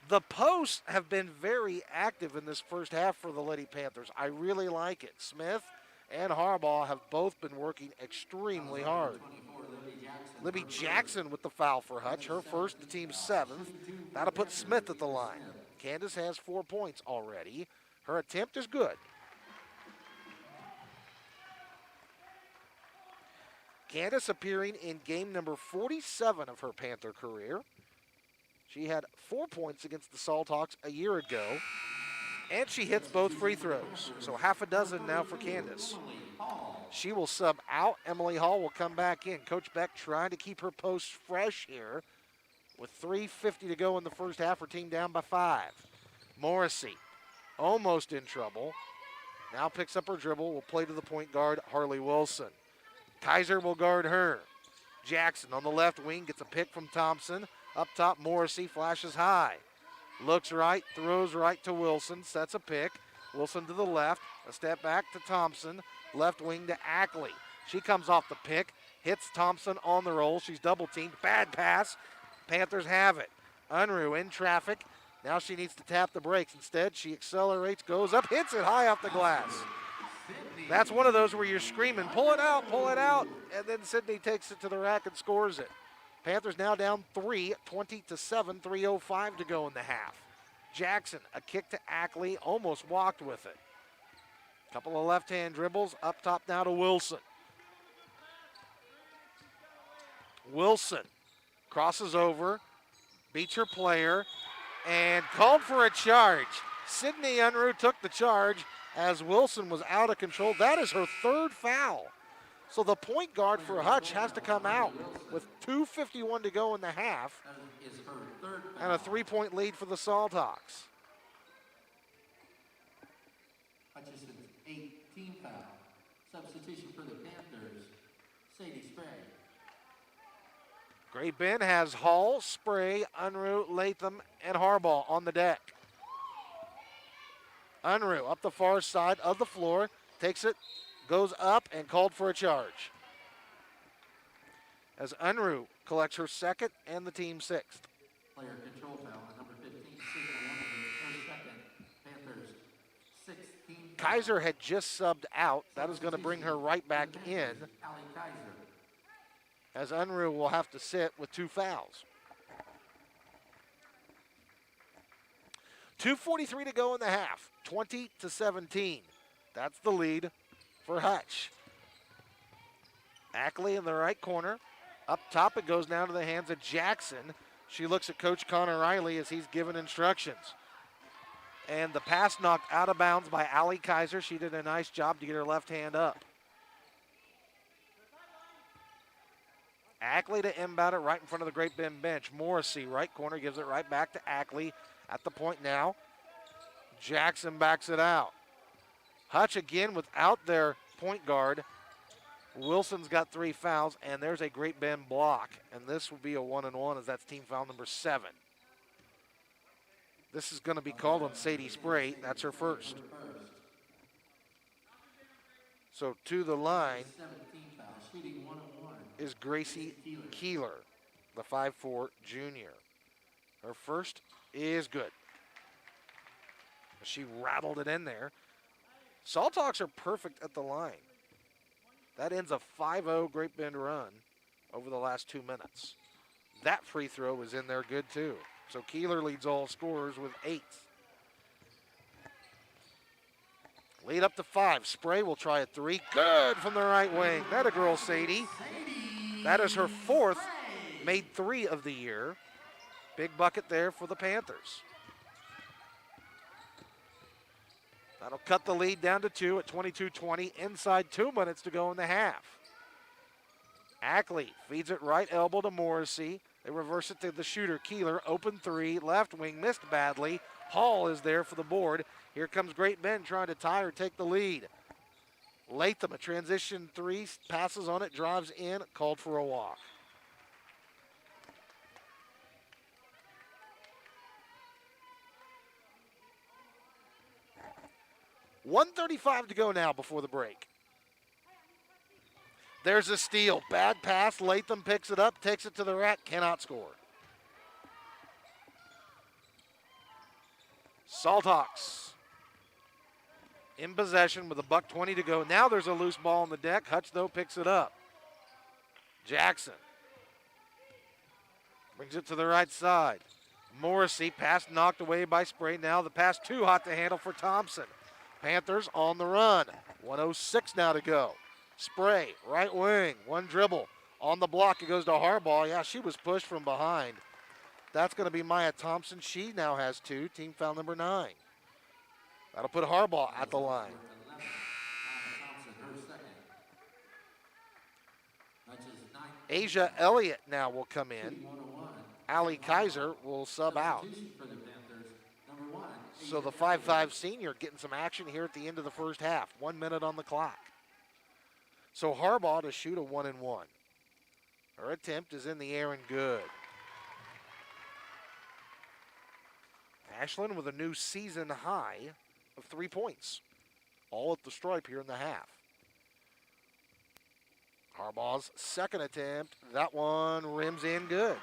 The posts have been very active in this first half for the Lady Panthers. I really like it. Smith and Harbaugh have both been working extremely hard. Libby Jackson with the foul for Hutch, her first, the team's 7th. That'll put Smith at the line. Candace has 4 points already. Her attempt is good. Candace appearing in game number 47 of her Panther career. She had 4 points against the Salthawks a year ago, and she hits both free throws. So half a dozen now for Candace. She will sub out. Emily Hall will come back in. Coach Beck trying to keep her post fresh here. With 3:50 to go in the first half, her team down by 5. Morrissey almost in trouble. Now picks up her dribble, will play to the point guard, Harley Wilson. Kaiser will guard her. Jackson on the left wing gets a pick from Thompson. Up top, Morrissey flashes high. Looks right, throws right to Wilson, sets a pick. Wilson to the left, a step back to Thompson. Left wing to Ackley. She comes off the pick, hits Thompson on the roll. She's double teamed. Bad pass. Panthers have it. Unruh in traffic. Now she needs to tap the brakes. Instead, she accelerates, goes up, hits it high off the glass. That's one of those where you're screaming, pull it out, and then Sydney takes it to the rack and scores it. Panthers now down 3, 20-7, 3:05 to go in the half. Jackson, a kick to Ackley, almost walked with it. Couple of left-hand dribbles, up top now to Wilson. Wilson crosses over, beats her player, and called for a charge. Sydney Unruh took the charge as Wilson was out of control. That is her 3rd foul. So the point guard for Hutch has to come out with 2:51 to go in the half and a 3-point lead for the Salthawks. Hutchinson's 18th foul. Substitution for the Panthers, Sadie Spray. Great Bend has Hall, Spray, Unruh, Latham, and Harbaugh on the deck. Unruh up the far side of the floor, takes it, goes up, and called for a charge. As Unruh collects her 2nd and the team's 6th. Player control foul on number 15, Susan Woman, her 2nd. Panthers, 16th Kaiser had just subbed out. That is going to bring her right back in, as Unruh will have to sit with 2 fouls. 2:43 to go in the half, 20-17. That's the lead for Hutch. Ackley in the right corner. Up top, it goes down to the hands of Jackson. She looks at Coach Connor Riley as he's given instructions. And the pass knocked out of bounds by Allie Kaiser. She did a nice job to get her left hand up. Ackley to inbound it right in front of the Great Bend bench. Morrissey, right corner, gives it right back to Ackley. At the point now, Jackson backs it out. Hutch again without their point guard. Wilson's got 3 fouls, and there's a Great Bend block. And this will be a 1-and-1 as that's team foul number 7. This is going to be called on Sadie Spray. That's her first. So to the line is Gracie Keeler, the 5'4 junior. Her first is good. She rattled it in there. Salthawks are perfect at the line. That ends a 5-0 Great Bend run over the last 2 minutes. That free throw is in there good too. So Keeler leads all scorers with 8. Lead up to 5. Spray will try a 3. Good from the right wing. That a girl, Sadie. That is her 4th, made 3 of the year. Big bucket there for the Panthers. That'll cut the lead down to 2 at 22-20. Inside 2 minutes to go in the half. Ackley feeds it right elbow to Morrissey. They reverse it to the shooter, Keeler. Open 3, left wing, missed badly. Hall is there for the board. Here comes Great Bend trying to tie or take the lead. Latham, a transition 3, passes on it, drives in, called for a walk. $1:35 to go now before the break. There's a steal. Bad pass. Latham picks it up, takes it to the rack, cannot score. Salthawks in possession with $1:20 to go. Now there's a loose ball on the deck. Hutch, though, picks it up. Jackson brings it to the right side. Morrissey, pass knocked away by Spray. Now the pass too hot to handle for Thompson. Panthers on the run. 1:06 now to go. Spray, right wing, 1 dribble. On the block, it goes to Harbaugh. Yeah, she was pushed from behind. That's going to be Maya Thompson. She now has 2, team foul number 9. That'll put Harbaugh at the line. Asia Elliott now will come in. Allie Kaiser will sub out. So the 5'5 senior getting some action here at the end of the first half. 1 minute on the clock. So Harbaugh to shoot a 1-and-1. Her attempt is in the air and good. Ashland with a new season high of 3 points. All at the stripe here in the half. Harbaugh's second attempt. That one rims in good.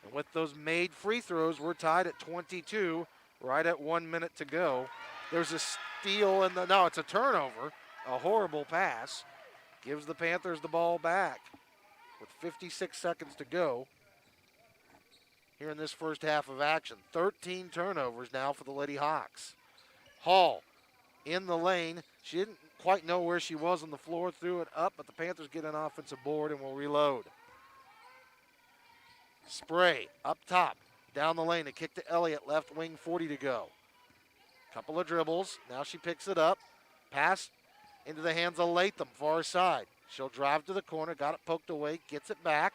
And with those made free throws, we're tied at 22, right at 1 minute to go. There's a steal in the, no, it's a turnover. A horrible pass. Gives the Panthers the ball back with 56 seconds to go here in this first half of action. 13 turnovers now for the Lady Hawks. Hall in the lane. She didn't quite know where she was on the floor, threw it up, but the Panthers get an offensive board and will reload. Spray up top, down the lane, a kick to Elliott, left wing, 40 to go. Couple of dribbles, now she picks it up. Pass into the hands of Latham, far side. She'll drive to the corner, got it poked away, gets it back.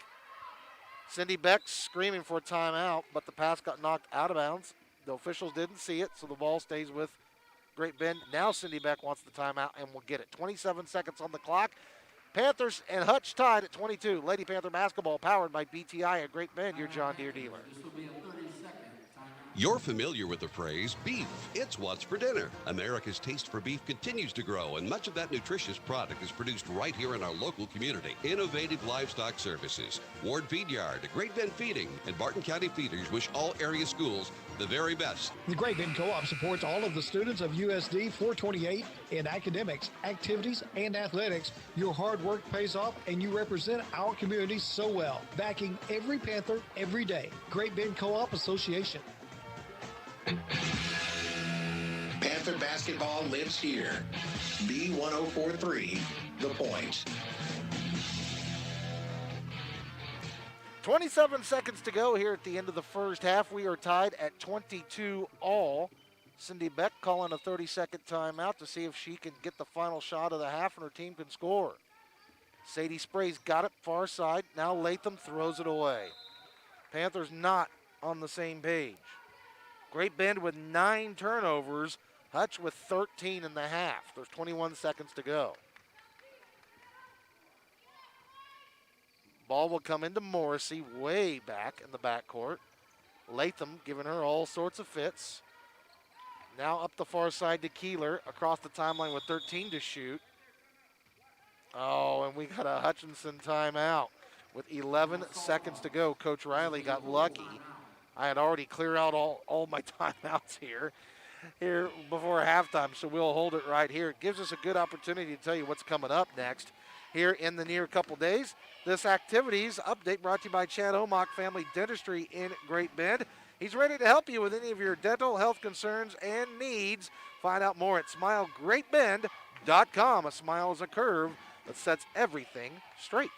Cindy Beck screaming for a timeout, but the pass got knocked out of bounds. The officials didn't see it, so the ball stays with Great Bend. Now Cindy Beck wants the timeout and will get it. 27 seconds on the clock. Panthers and Hutch tied at 22. Lady Panther basketball powered by BTI at Great Bend, your John Deere dealer. This will be a 30-second timeout. You're familiar with the phrase, beef, it's what's for dinner. America's taste for beef continues to grow, and much of that nutritious product is produced right here in our local community. Innovative Livestock Services, Ward Feed Yard, Great Bend Feeding, and Barton County Feeders wish all area schools the very best. The Great Bend Co-op supports all of the students of USD 428 in academics, activities, and athletics. Your hard work pays off, and you represent our community so well. Backing every Panther every day. Great Bend Co-op Association. Panther basketball lives here. B1043, The Point. 27 seconds to go here at the end of the first half. We are tied at 22 all. Cindy Beck calling a 30-second timeout to see if she can get the final shot of the half and her team can score. Sadie Spray's got it far side. Now Latham throws it away. Panthers not on the same page. Great Bend with 9 turnovers. Hutch with 13 in the half. There's 21 seconds to go. Ball will come into Morrissey way back in the backcourt. Latham giving her all sorts of fits. Now up the far side to Keeler across the timeline with 13 to shoot. Oh, and we got a Hutchinson timeout with 11 seconds to go. Coach Riley got lucky. I had already cleared out all my timeouts here before halftime, so we'll hold it right here. It gives us a good opportunity to tell you what's coming up next here in the near couple days. This activities update brought to you by Chad Omock Family Dentistry in Great Bend. He's ready to help you with any of your dental health concerns and needs. Find out more at smilegreatbend.com. A smile is a curve that sets everything straight.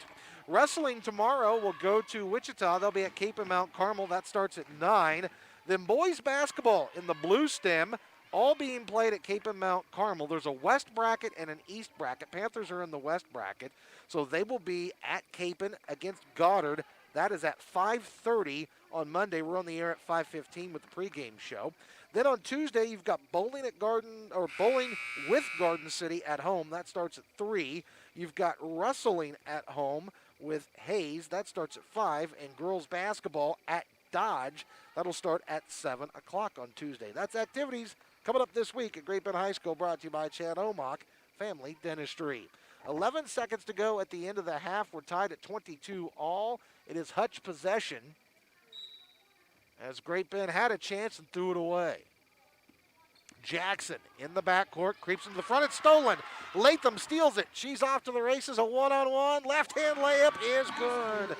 Wrestling tomorrow will go to Wichita. They'll be at Cape and Mount Carmel. That starts at 9. Then boys basketball in the blue stem, all being played at Cape and Mount Carmel. There's a west bracket and an east bracket. Panthers are in the west bracket, so they will be at Capen against Goddard. That is at 5:30 on Monday. We're on the air at 5:15 with the pregame show. Then on Tuesday, you've got bowling with Garden City at home. That starts at 3. You've got wrestling at home with Hayes. That starts at 5. And girls basketball at Dodge. That'll start at 7 o'clock on Tuesday. That's activities coming up this week at Great Bend High School, brought to you by Chad Omock Family Dentistry. 11 seconds to go at the end of the half. We're tied at 22 all. It is Hutch possession, as Great Bend had a chance and threw it away. Jackson in the backcourt, creeps into the front. It's stolen. Latham steals it. She's off to the races. A one-on-one. Left-hand layup is good.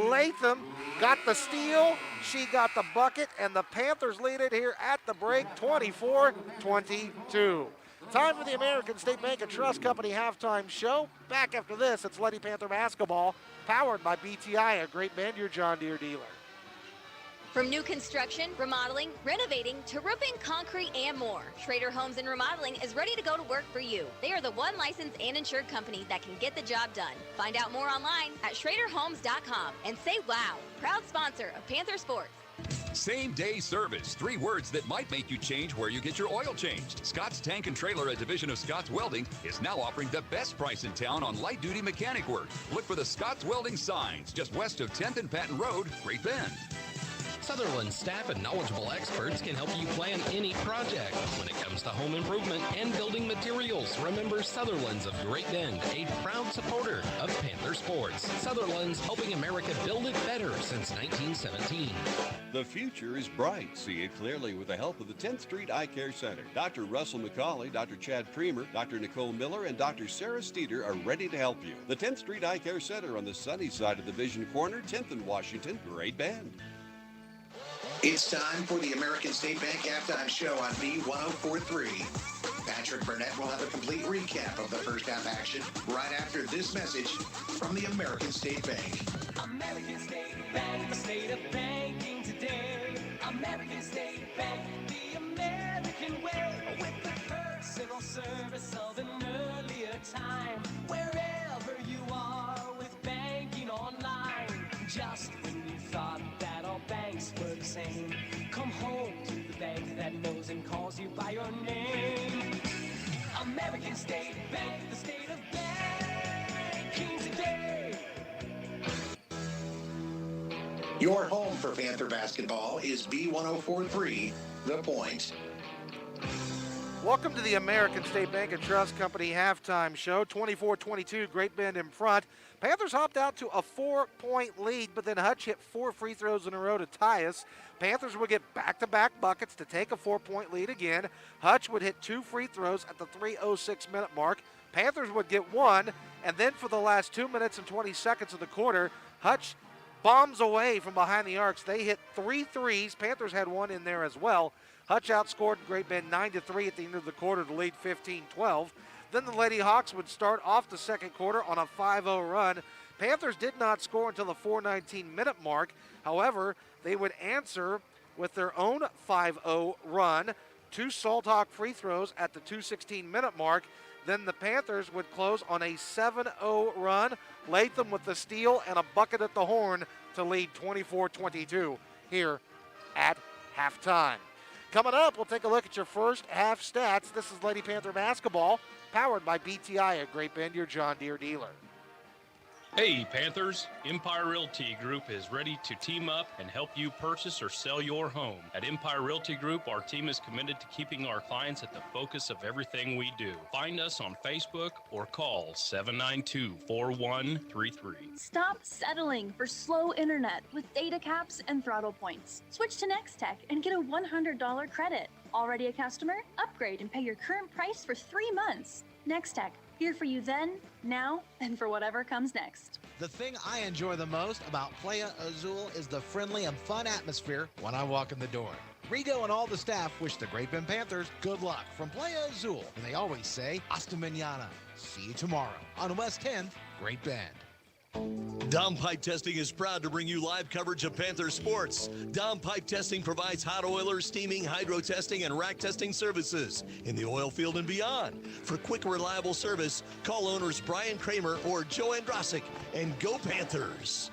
Latham got the steal. She got the bucket, and the Panthers lead it here at the break, 24-22. Time for the American State Bank and Trust Company halftime show. Back after this, it's Lady Panther basketball, powered by BTI at Great Bend, your John Deere dealer. From new construction, remodeling, renovating, to roofing, concrete, and more, Schrader Homes and Remodeling is ready to go to work for you. They are the one licensed and insured company that can get the job done. Find out more online at schraderhomes.com and say wow. Proud sponsor of Panther Sports. Same-day service. 3 words that might make you change where you get your oil changed. Scott's Tank and Trailer, a division of Scott's Welding, is now offering the best price in town on light-duty mechanic work. Look for the Scott's Welding signs just west of 10th and Patton Road, Great Bend. Sutherland staff and knowledgeable experts can help you plan any project. When it comes to home improvement and building materials, remember Sutherland's of Great Bend, a proud supporter of Panther Sports. Sutherland's helping America build it better since 1917. The future is bright. See it clearly with the help of the 10th Street Eye Care Center. Dr. Russell McCauley, Dr. Chad Premer, Dr. Nicole Miller, and Dr. Sarah Steeder are ready to help you. The 10th Street Eye Care Center on the sunny side of the Vision Corner, 10th and Washington, Great Bend. It's time for the American State Bank halftime show on B1043. Patrick Burnett will have a complete recap of the first half action right after this message from the American State Bank. American State Bank, the state of banking today. American State Bank, the American way. With the personal service of an earlier time. Wherever you are with banking online. Just when you thought that all banks were the same, come home to the bank that knows and calls you by your name. American State Bank, the state of banking today. Your home for Panther basketball is B1043, The Point. Welcome to the American State Bank and Trust Company halftime show. 24-22, Great Bend in front. Panthers hopped out to a 4-point lead, but then Hutch hit 4 free throws in a row to tie us. Panthers would get back-to-back buckets to take a 4-point lead again. Hutch would hit 2 free throws at the 3:06 minute mark. Panthers would get 1, and then for the last 2 minutes and 20 seconds of the quarter, Hutch bombs away from behind the arcs. They hit 3 threes. Panthers had 1 in there as well. Hutch outscored Great Bend 9-3 at the end of the quarter to lead 15-12. Then the Lady Hawks would start off the second quarter on a 5-0 run. Panthers did not score until the 4:19 minute mark. However, they would answer with their own 5-0 run. 2 Salt Hawk free throws at the 2:16 minute mark. Then the Panthers would close on a 7-0 run. Latham with the steal and a bucket at the horn to lead 24-22 here at halftime. Coming up, we'll take a look at your first half stats. This is Lady Panther basketball, powered by BTI at Great Bend, your John Deere dealer. Hey Panthers, Empire Realty Group is ready to team up and help you purchase or sell your home. At Empire Realty Group, our team is committed to keeping our clients at the focus of everything we do. Find us on Facebook or call 792-4133. Stop settling for slow internet with data caps and throttle points. Switch to Nextech and get a $100 credit. Already a customer? Upgrade and pay your current price for 3 months. Nextech. Here for you then, now, and for whatever comes next. The thing I enjoy the most about Playa Azul is the friendly and fun atmosphere when I walk in the door. Rigo and all the staff wish the Great Bend Panthers good luck from Playa Azul, and they always say, hasta mañana. See you tomorrow on West 10th, Great Bend. Dom Pipe Testing is proud to bring you live coverage of Panther sports. Dom Pipe Testing provides hot oiler, steaming, hydro testing, and rack testing services in the oil field and beyond. For quick, reliable service, call owners Brian Kramer or Joe Andrasic, and go Panthers.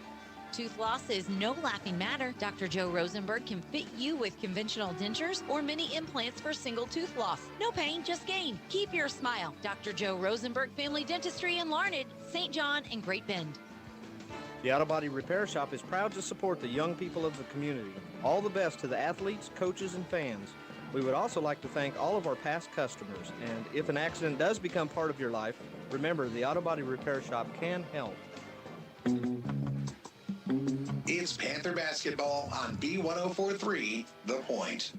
Tooth loss is no laughing matter. Dr. Joe Rosenberg can fit you with conventional dentures or mini implants for single tooth loss. No pain, just gain. Keep your smile. Dr. Joe Rosenberg Family Dentistry in Larned, St. John, and Great Bend. The Auto Body Repair Shop is proud to support the young people of the community. All the best to the athletes, coaches, and fans. We would also like to thank all of our past customers. And if an accident does become part of your life, remember the Auto Body Repair Shop can help. It's Panther basketball on B1043, The Point.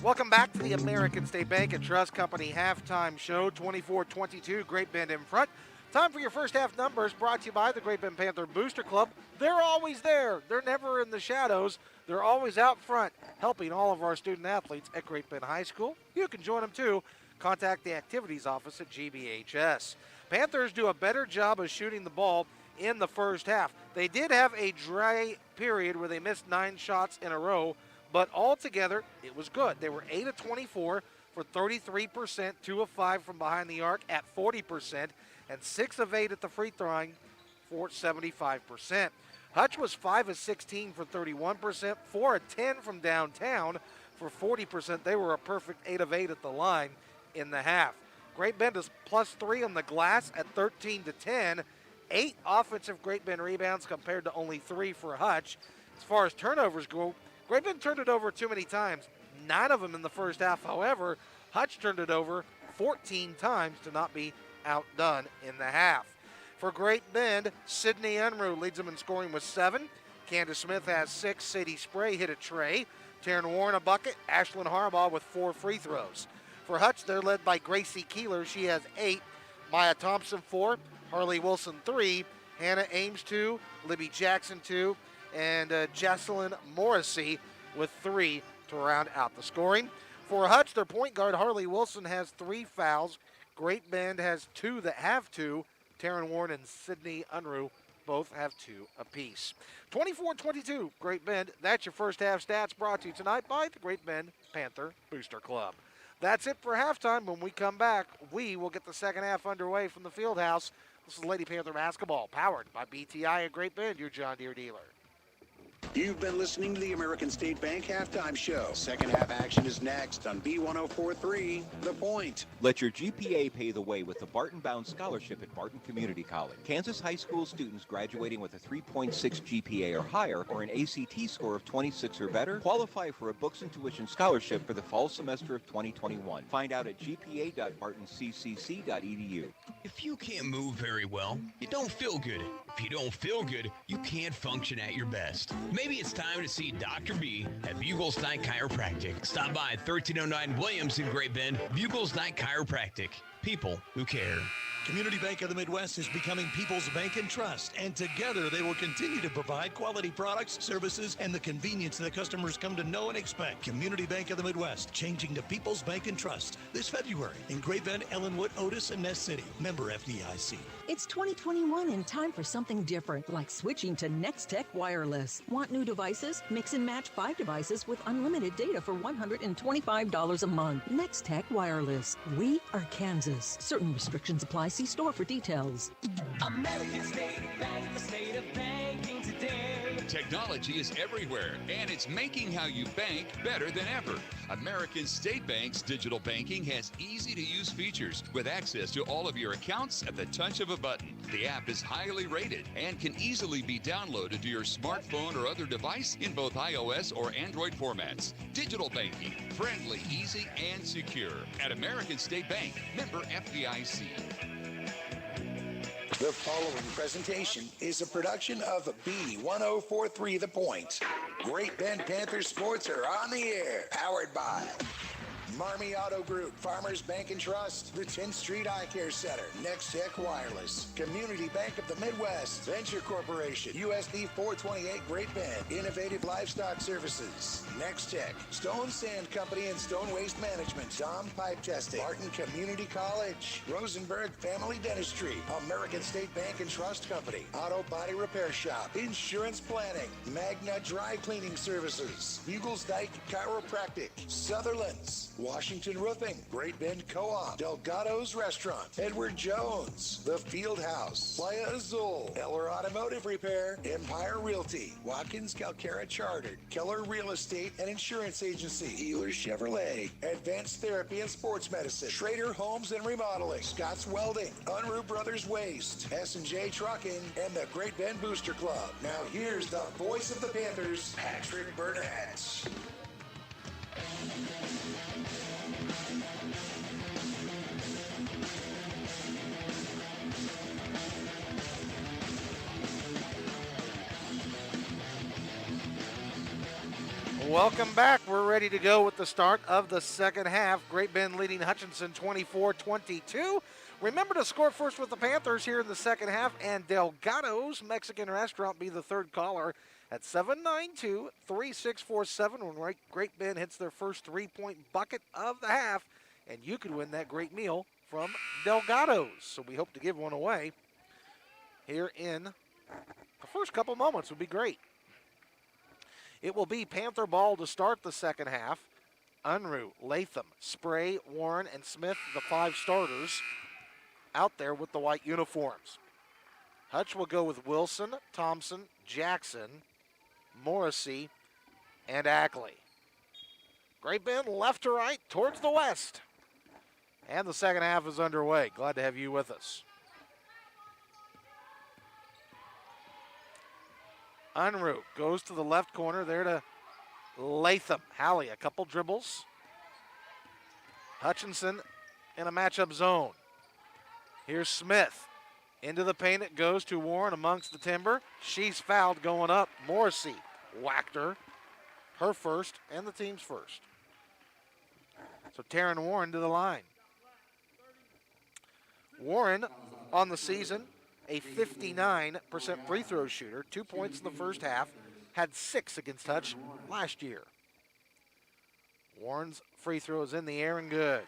Welcome back to the American State Bank and Trust Company halftime show. 24-22, Great Bend in front. Time for your first half numbers, brought to you by the Great Bend Panther Booster Club. They're always there. They're never in the shadows. They're always out front, helping all of our student athletes at Great Bend High School. You can join them too. Contact the activities office at GBHS. Panthers do a better job of shooting the ball in the first half. They did have a dry period where they missed 9 shots in a row, but altogether it was good. They were 8 of 24 for 33%, 2 of 5 from behind the arc at 40%, and 6 of 8 at the free throwing for 75%. Hutch was 5 of 16 for 31%, 4 of 10 from downtown for 40%. They were a perfect 8 of 8 at the line in the half. Great Bend is +3 on the glass at 13-10. 8 offensive Great Bend rebounds compared to only 3 for Hutch. As far as turnovers go, Great Bend turned it over too many times. 9 of them in the first half. However, Hutch turned it over 14 times to not be outdone in the half. For Great Bend, Sydney Unruh leads them in scoring with 7. Candace Smith has 6. Sadie Spray hit a tray. Taryn Warren a bucket. Ashlyn Harbaugh with 4 free throws. For Hutch, they're led by Gracie Keeler. She has 8. Maya Thompson 4. Harley Wilson 3. Hannah Ames 2. Libby Jackson 2. And Jocelyn Morrissey with 3 to round out the scoring. For Hutch, their point guard Harley Wilson has 3 fouls. Great Bend has 2 that have 2. Taryn Warren and Sydney Unruh both have 2 apiece. 24-22, Great Bend. That's your first half stats, brought to you tonight by the Great Bend Panther Booster Club. That's it for halftime. When we come back, we will get the second half underway from the field house. This is Lady Panther basketball, powered by BTI at Great Bend, your John Deere dealer. You've been listening to the American State Bank Halftime Show. Second half action is next on B1043, The Point. Let your GPA pay the way with the Barton-bound scholarship at Barton Community College. Kansas high school students graduating with a 3.6 GPA or higher or an ACT score of 26 or better qualify for a books and tuition scholarship for the fall semester of 2021. Find out at gpa.bartonccc.edu. If you can't move very well, you don't feel good. If you don't feel good, you can't function at your best. Maybe it's time to see Dr. B at Bugles Night Chiropractic. Stop by 1309 Williams in Great Bend. Bugles Night Chiropractic. People who care. Community Bank of the Midwest is becoming People's Bank and Trust, and together they will continue to provide quality products, services, and the convenience that customers come to know and expect. Community Bank of the Midwest, changing to People's Bank and Trust this February in Great Bend, Ellenwood, Otis, and Nest City. Member FDIC. It's 2021 and time for something different, like switching to Nextech Wireless. Want new devices? Mix and match 5 devices with unlimited data for $125 a month. Nextech Wireless. We are Kansas. Certain restrictions apply. See store for details. American State Bank, the state of banking today. Technology is everywhere, and it's making how you bank better than ever. American State Bank's digital banking has easy-to-use features with access to all of your accounts at the touch of a button. The app is highly rated and can easily be downloaded to your smartphone or other device in both iOS or Android formats. Digital banking, friendly, easy, and secure. At American State Bank, member FDIC. The following presentation is a production of B1043 The Point. Great Bend Panthers sports are on the air. Powered by Marmy Auto Group, Farmers Bank and Trust, the 10th Street Eye Care Center, Nextech Wireless, Community Bank of the Midwest, Venture Corporation, USD 428 Great Bend, Innovative Livestock Services, Nextech, Stone Sand Company and Stone Waste Management, Dom Pipe Testing, Martin Community College, Rosenberg Family Dentistry, American State Bank and Trust Company, Auto Body Repair Shop, Insurance Planning, Magna Dry Cleaning Services, Bugles Dyke Chiropractic, Sutherland's, Washington Roofing, Great Bend Co-op, Delgado's Restaurant, Edward Jones, The Field House, Playa Azul, Eller Automotive Repair, Empire Realty, Watkins Calcara Chartered, Keller Real Estate and Insurance Agency, Healer Chevrolet, Advanced Therapy and Sports Medicine, Schrader Homes and Remodeling, Scott's Welding, Unruh Brothers Waste, S&J Trucking, and the Great Bend Booster Club. Now here's the voice of the Panthers, Patrick Burnett. Welcome back. We're ready to go with the start of the second half. Great Bend leading Hutchinson 24-22. Remember to score first with the Panthers here in the second half, and Delgado's Mexican Restaurant be the third caller at 792-3647 when Great Bend hits their first three-point bucket of the half, and you could win that great meal from Delgado's. So we hope to give one away here in the first couple moments. Would be great. It will be Panther ball to start the second half. Unruh, Latham, Spray, Warren, and Smith, the 5 starters, out there with the white uniforms. Hutch will go with Wilson, Thompson, Jackson, Morrissey, and Ackley. Great Bend left to right towards the west. And the second half is underway. Glad to have you with us. Unruh goes to the left corner there to Latham. Halley, a couple dribbles. Hutchinson in a matchup zone. Here's Smith. Into the paint it goes to Warren amongst the timber. She's fouled going up. Morrissey whacked her. Her first and the team's first. So Taryn Warren to the line. Warren on the season, a 59% free throw shooter, 2 points in the first half, had 6 against Hutch last year. Warren's free throw is in the air and good.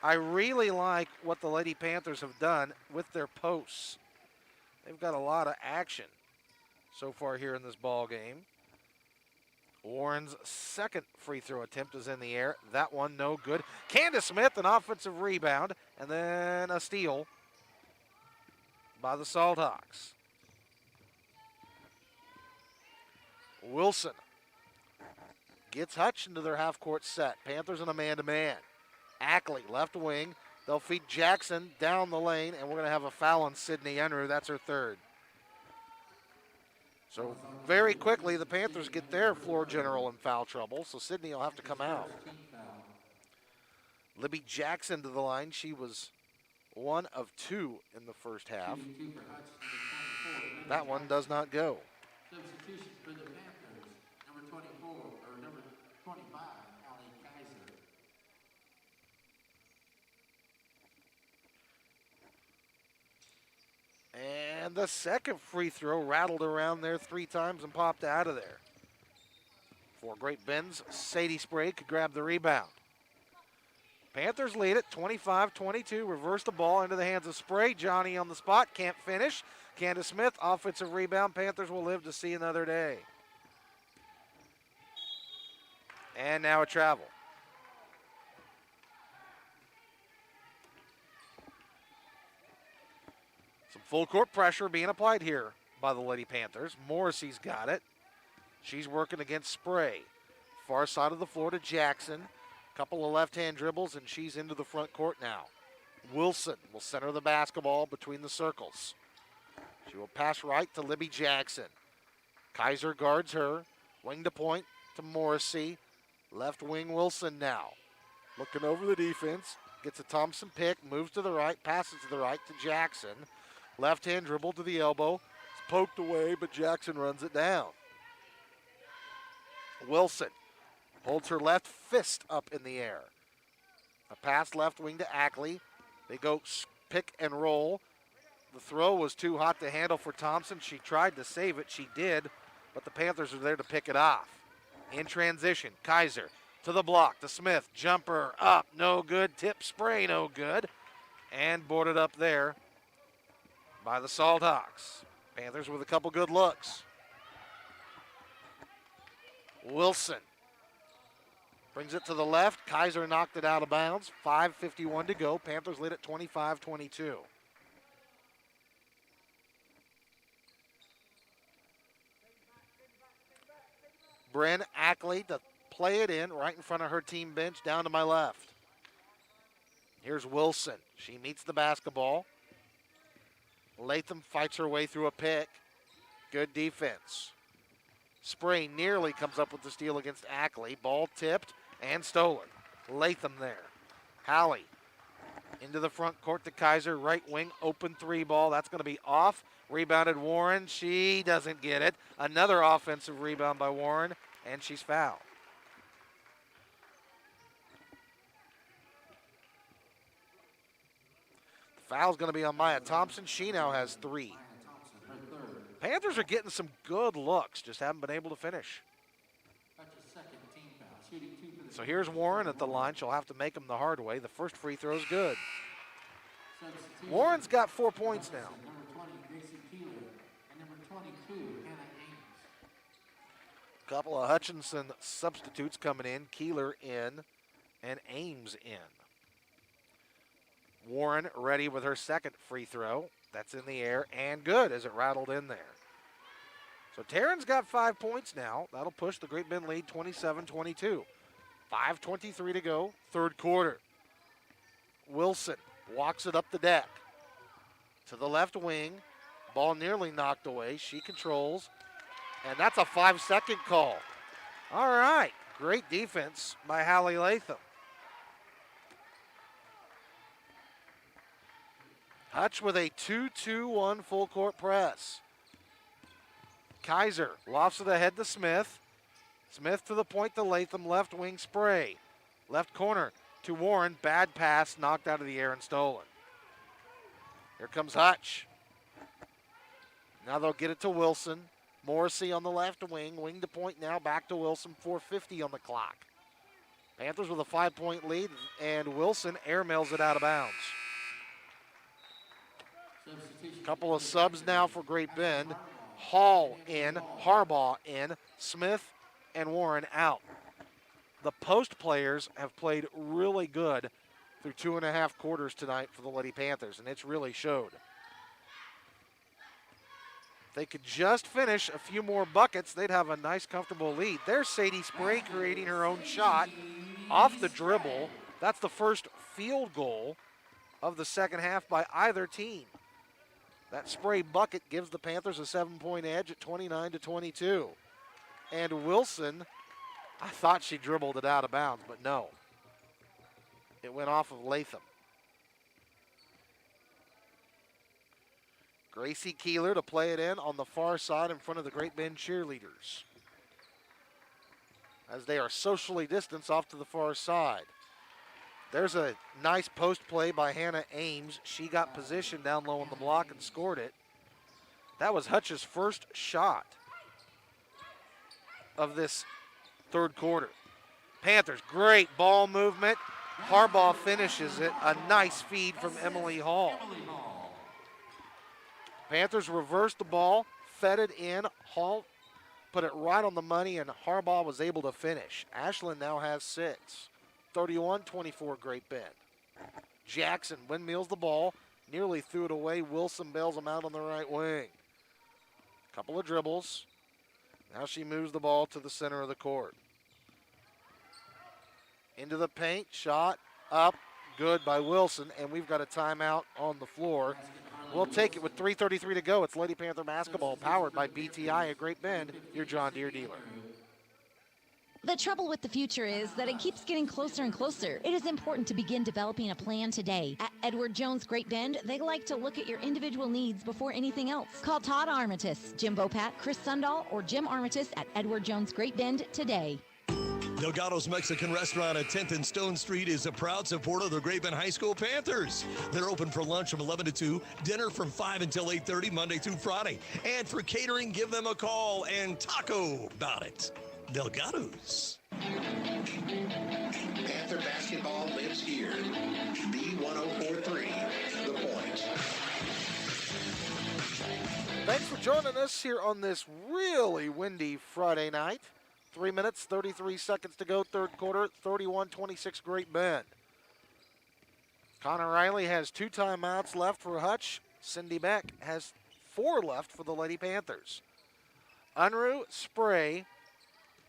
I really like what the Lady Panthers have done with their posts. They've got a lot of action so far here in this ball game. Warren's second free throw attempt is in the air. That one no good. Candace Smith, an offensive rebound, and then a steal by the Salt Hawks. Wilson gets Hutch into their half-court set. Panthers in a man-to-man. Ackley, left wing. They'll feed Jackson down the lane, and we're going to have a foul on Sydney Unruh. That's her third. So very quickly, the Panthers get their floor general in foul trouble, so Sydney will have to come out. Libby Jackson to the line. She was 1 of 2 in the first half. That one does not go. Substitution for the Panthers, number 24, or number 25, Allie Kaiser. And the second free throw rattled around there 3 times and popped out of there. For Great Bend's Sadie Sprague could grab the rebound. Panthers lead it 25-22. Reverse the ball into the hands of Sprague. Johnny on the spot, can't finish. Candace Smith, offensive rebound. Panthers will live to see another day. And now a travel. Some full court pressure being applied here by the Lady Panthers. Morrissey's got it. She's working against Spray. Far side of the floor to Jackson. Couple of left-hand dribbles, and she's into the front court now. Wilson will center the basketball between the circles. She will pass right to Libby Jackson. Kaiser guards her. Wing to point to Morrissey. Left wing Wilson now. Looking over the defense. Gets a Thompson pick. Moves to the right. Passes to the right to Jackson. Left-hand dribble to the elbow. It's poked away, but Jackson runs it down. Wilson holds her left fist up in the air. A pass left wing to Ackley. They go pick and roll. The throw was too hot to handle for Thompson. She tried to save it. She did, but the Panthers are there to pick it off. In transition, Kaiser to the block to Smith. Jumper up, no good. Tip Spray, no good. And boarded up there by the Salt Hawks. Panthers with a couple good looks. Wilson brings it to the left. Kaiser knocked it out of bounds. 5:51 to go. Panthers lead at 25-22. Bryn Ackley to play it in right in front of her team bench down to my left. Here's Wilson. She meets the basketball. Latham fights her way through a pick. Good defense. Spray nearly comes up with the steal against Ackley. Ball tipped and stolen. Latham there. Hallie into the front court to Kaiser. Right wing, open 3 ball. That's going to be off. Rebounded Warren. She doesn't get it. Another offensive rebound by Warren, and she's fouled. The foul's going to be on Maya Thompson. She now has 3. Panthers are getting some good looks, just haven't been able to finish. So here's Warren at the line. She'll have to make them the hard way. The first free throw is good. Warren's got 4 points now. Couple of Hutchinson substitutes coming in. Keeler in and Ames in. Warren ready with her second free throw. That's in the air and good as it rattled in there. So Taryn's got 5 points now. That'll push the Great Bend lead 27-22. 5:23 to go, third quarter. Wilson walks it up the deck to the left wing. Ball nearly knocked away. She controls, and that's a 5-second call. All right, great defense by Hallie Latham. Hutch with a 2-2-1 full court press. Kaiser lofts it ahead to Smith. Smith to the point to Latham, left wing Spray. Left corner to Warren, bad pass, knocked out of the air and stolen. Here comes Hutch. Now they'll get it to Wilson. Morrissey on the left wing, wing to point now, back to Wilson, 4:50 on the clock. Panthers with a 5-point lead, and Wilson airmails it out of bounds. Couple of subs now for Great Bend. Hall in, Harbaugh in, Smith and Warren out. The post players have played really good through 2.5 quarters tonight for the Lady Panthers, and it's really showed. If they could just finish a few more buckets, they'd have a nice, comfortable lead. There's Sadie Spray creating her own shot off the dribble. That's the first field goal of the second half by either team. That Spray bucket gives the Panthers a 7-point edge at 29-22. And Wilson, I thought she dribbled it out of bounds, but no. It went off of Latham. Gracie Keeler to play it in on the far side in front of the Great Bend cheerleaders, as they are socially distanced off to the far side. There's a nice post play by Hannah Ames. She got positioned down low on the block and scored it. That was Hutch's first shot of this third quarter. Panthers, great ball movement. Harbaugh finishes it. A nice feed from Emily Hall. Panthers reversed the ball, fed it in. Hall put it right on the money, and Harbaugh was able to finish. Ashland now has 6. 31-24 Great Bend. Jackson windmills the ball, nearly threw it away. Wilson bails him out on the right wing. Couple of dribbles. Now she moves the ball to the center of the court. Into the paint, shot up, good by Wilson, and we've got a timeout on the floor. We'll take it with 3:33 to go. It's Lady Panther basketball powered by BTI at Great Bend, your John Deere dealer. The trouble with the future is that it keeps getting closer and closer. It is important to begin developing a plan today. At Edward Jones Great Bend, they like to look at your individual needs before anything else. Call Todd Armitage, Jim Bopat, Chris Sundahl, or Jim Armitage at Edward Jones Great Bend today. Delgado's Mexican Restaurant at 10th and Stone Street is a proud supporter of the Great Bend High School Panthers. They're open for lunch from 11 to 2, dinner from 5 until 8:30, Monday through Friday. And for catering, give them a call and taco about it. Delgado's. Panther basketball lives here. B1043, The Point. Thanks for joining us here on this really windy Friday night. 3 minutes, 33 seconds to go, third quarter, 31-26 Great Bend. Connor Riley has 2 timeouts left for Hutch. Cindy Beck has 4 left for the Lady Panthers. Unruh, Spray,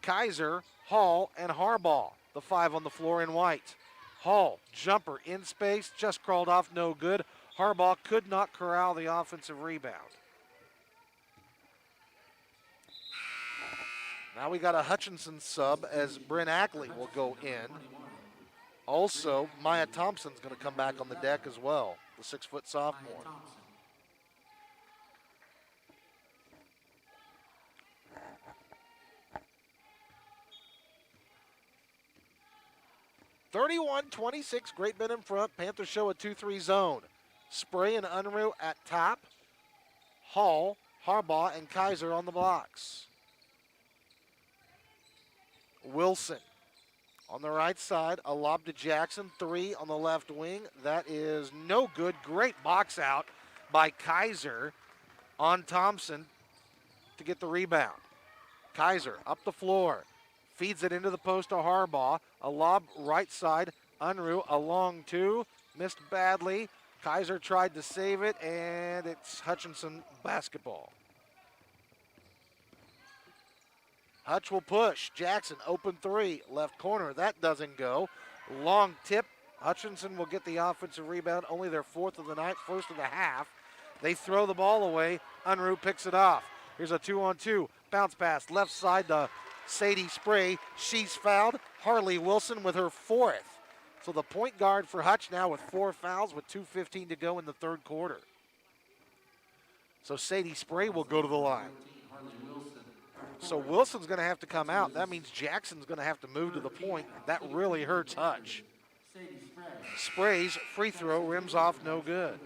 Kaiser, Hall, and Harbaugh, the 5 on the floor in white. Hall, jumper in space, just crawled off, no good. Harbaugh could not corral the offensive rebound. Now we got a Hutchinson sub as Bryn Ackley will go in. Also, Maya Thompson's going to come back on the deck as well, the 6-foot sophomore. (31-26) Great Bend in front. Panthers show a 2-3 zone. Spray and Unruh at top. Hall, Harbaugh, and Kaiser on the blocks. Wilson on the right side, a lob to Jackson, 3 on the left wing. That is no good. Great box out by Kaiser on Thompson to get the rebound. Kaiser up the floor, feeds it into the post to Harbaugh. A lob right side, Unruh, a long 2, missed badly. Kaiser tried to save it, and it's Hutchinson basketball. Hutch will push. Jackson, open 3, left corner. That doesn't go. Long tip. Hutchinson will get the offensive rebound. Only their 4th of the night, 1st of the half. They throw the ball away. Unruh picks it off. Here's a 2-on-2. Bounce pass left side to Sadie Spray. She's fouled. Harley Wilson with her 4th. So the point guard for Hutch now with 4 fouls with 2:15 to go in the third quarter. So Sadie Spray will go to the line. So Wilson's going to have to come out. That means Jackson's going to have to move to the point. That really hurts Hutch. Spray's free throw rims off, no good.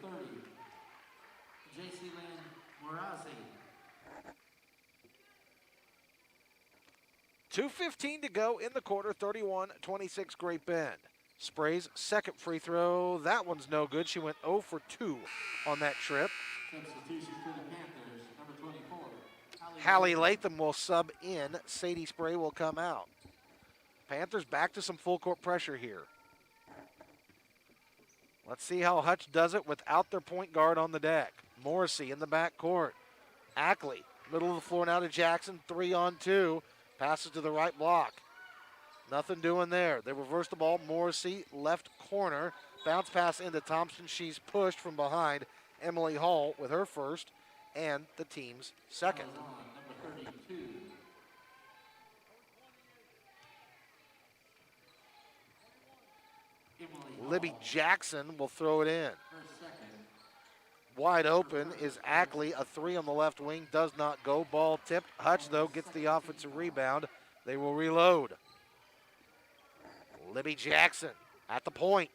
2:15 to go in the quarter, 31-26 Great Bend. Spray's second free throw, that one's no good. She went 0 for 2 on that trip. Substitution for the Panthers, number 24. Hallie Latham will sub in. Sadie Spray will come out. Panthers back to some full court pressure here. Let's see how Hutch does it without their point guard on the deck. Morrissey in the back court. Ackley, middle of the floor now to Jackson, 3-on-2. Passes to the right block. Nothing doing there. They reverse the ball. Morrissey, left corner. Bounce pass into Thompson. She's pushed from behind. Emily Hall with her first and the team's second. Number 32. Libby Jackson will throw it in. Wide open is Ackley. A 3 on the left wing does not go. Ball tipped. Hutch, though, gets the offensive rebound. They will reload. Libby Jackson at the point.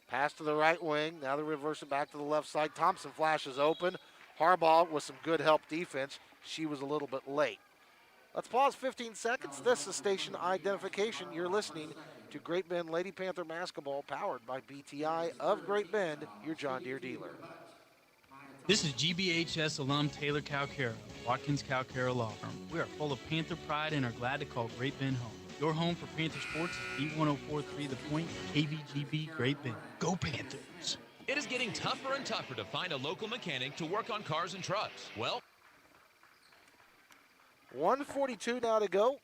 Pass to the right wing. Now they reverse it back to the left side. Thompson flashes open. Harbaugh with some good help defense. She was a little bit late. Let's pause 15 seconds. This is station identification. You're listening to Great Bend Lady Panther basketball, powered by BTI of Great Bend, your John Deere dealer. This is GBHS alum Taylor Calcara, Watkins Calcara Law Firm. We are full of Panther pride and are glad to call Great Bend home. Your home for Panther sports is B1043 The Point, KVGB Great Bend. Go Panthers! It is getting tougher and tougher to find a local mechanic to work on cars and trucks. Well, 1:42 now to go.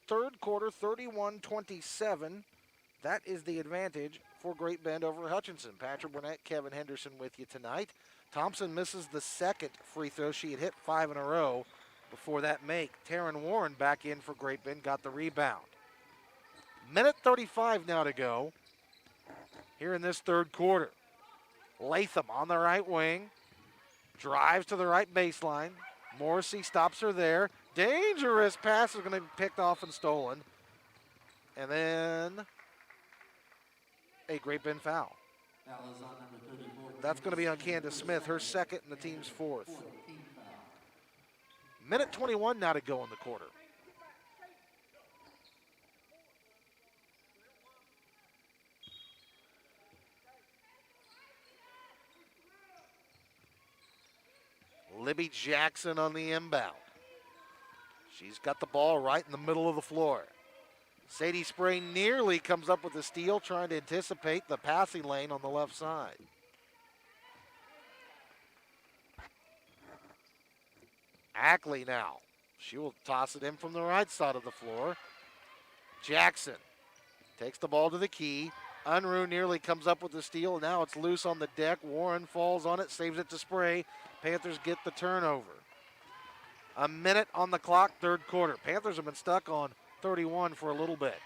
Third quarter, 31-27. That is the advantage for Great Bend over Hutchinson. Patrick Burnett, Kevin Henderson with you tonight. Thompson misses the second free throw. She had hit 5 in a row before that make. Taryn Warren back in for Great Bend, got the rebound. Minute 35 now to go here in this third quarter. Latham on the right wing, drives to the right baseline. Morrissey stops her there. Dangerous pass is going to be picked off and stolen. And then a Great Bend foul. That's going to be on Candace Smith, her second and the team's fourth. Minute 21 now to go in the quarter. Libby Jackson on the inbound. She's got the ball right in the middle of the floor. Sadie Spray nearly comes up with a steal, trying to anticipate the passing lane on the left side. Ackley now. She will toss it in from the right side of the floor. Jackson takes the ball to the key. Unruh nearly comes up with the steal. Now it's loose on the deck. Warren falls on it, saves it to Spray. Panthers get the turnover. A minute on the clock, third quarter. Panthers have been stuck on 31 for a little bit.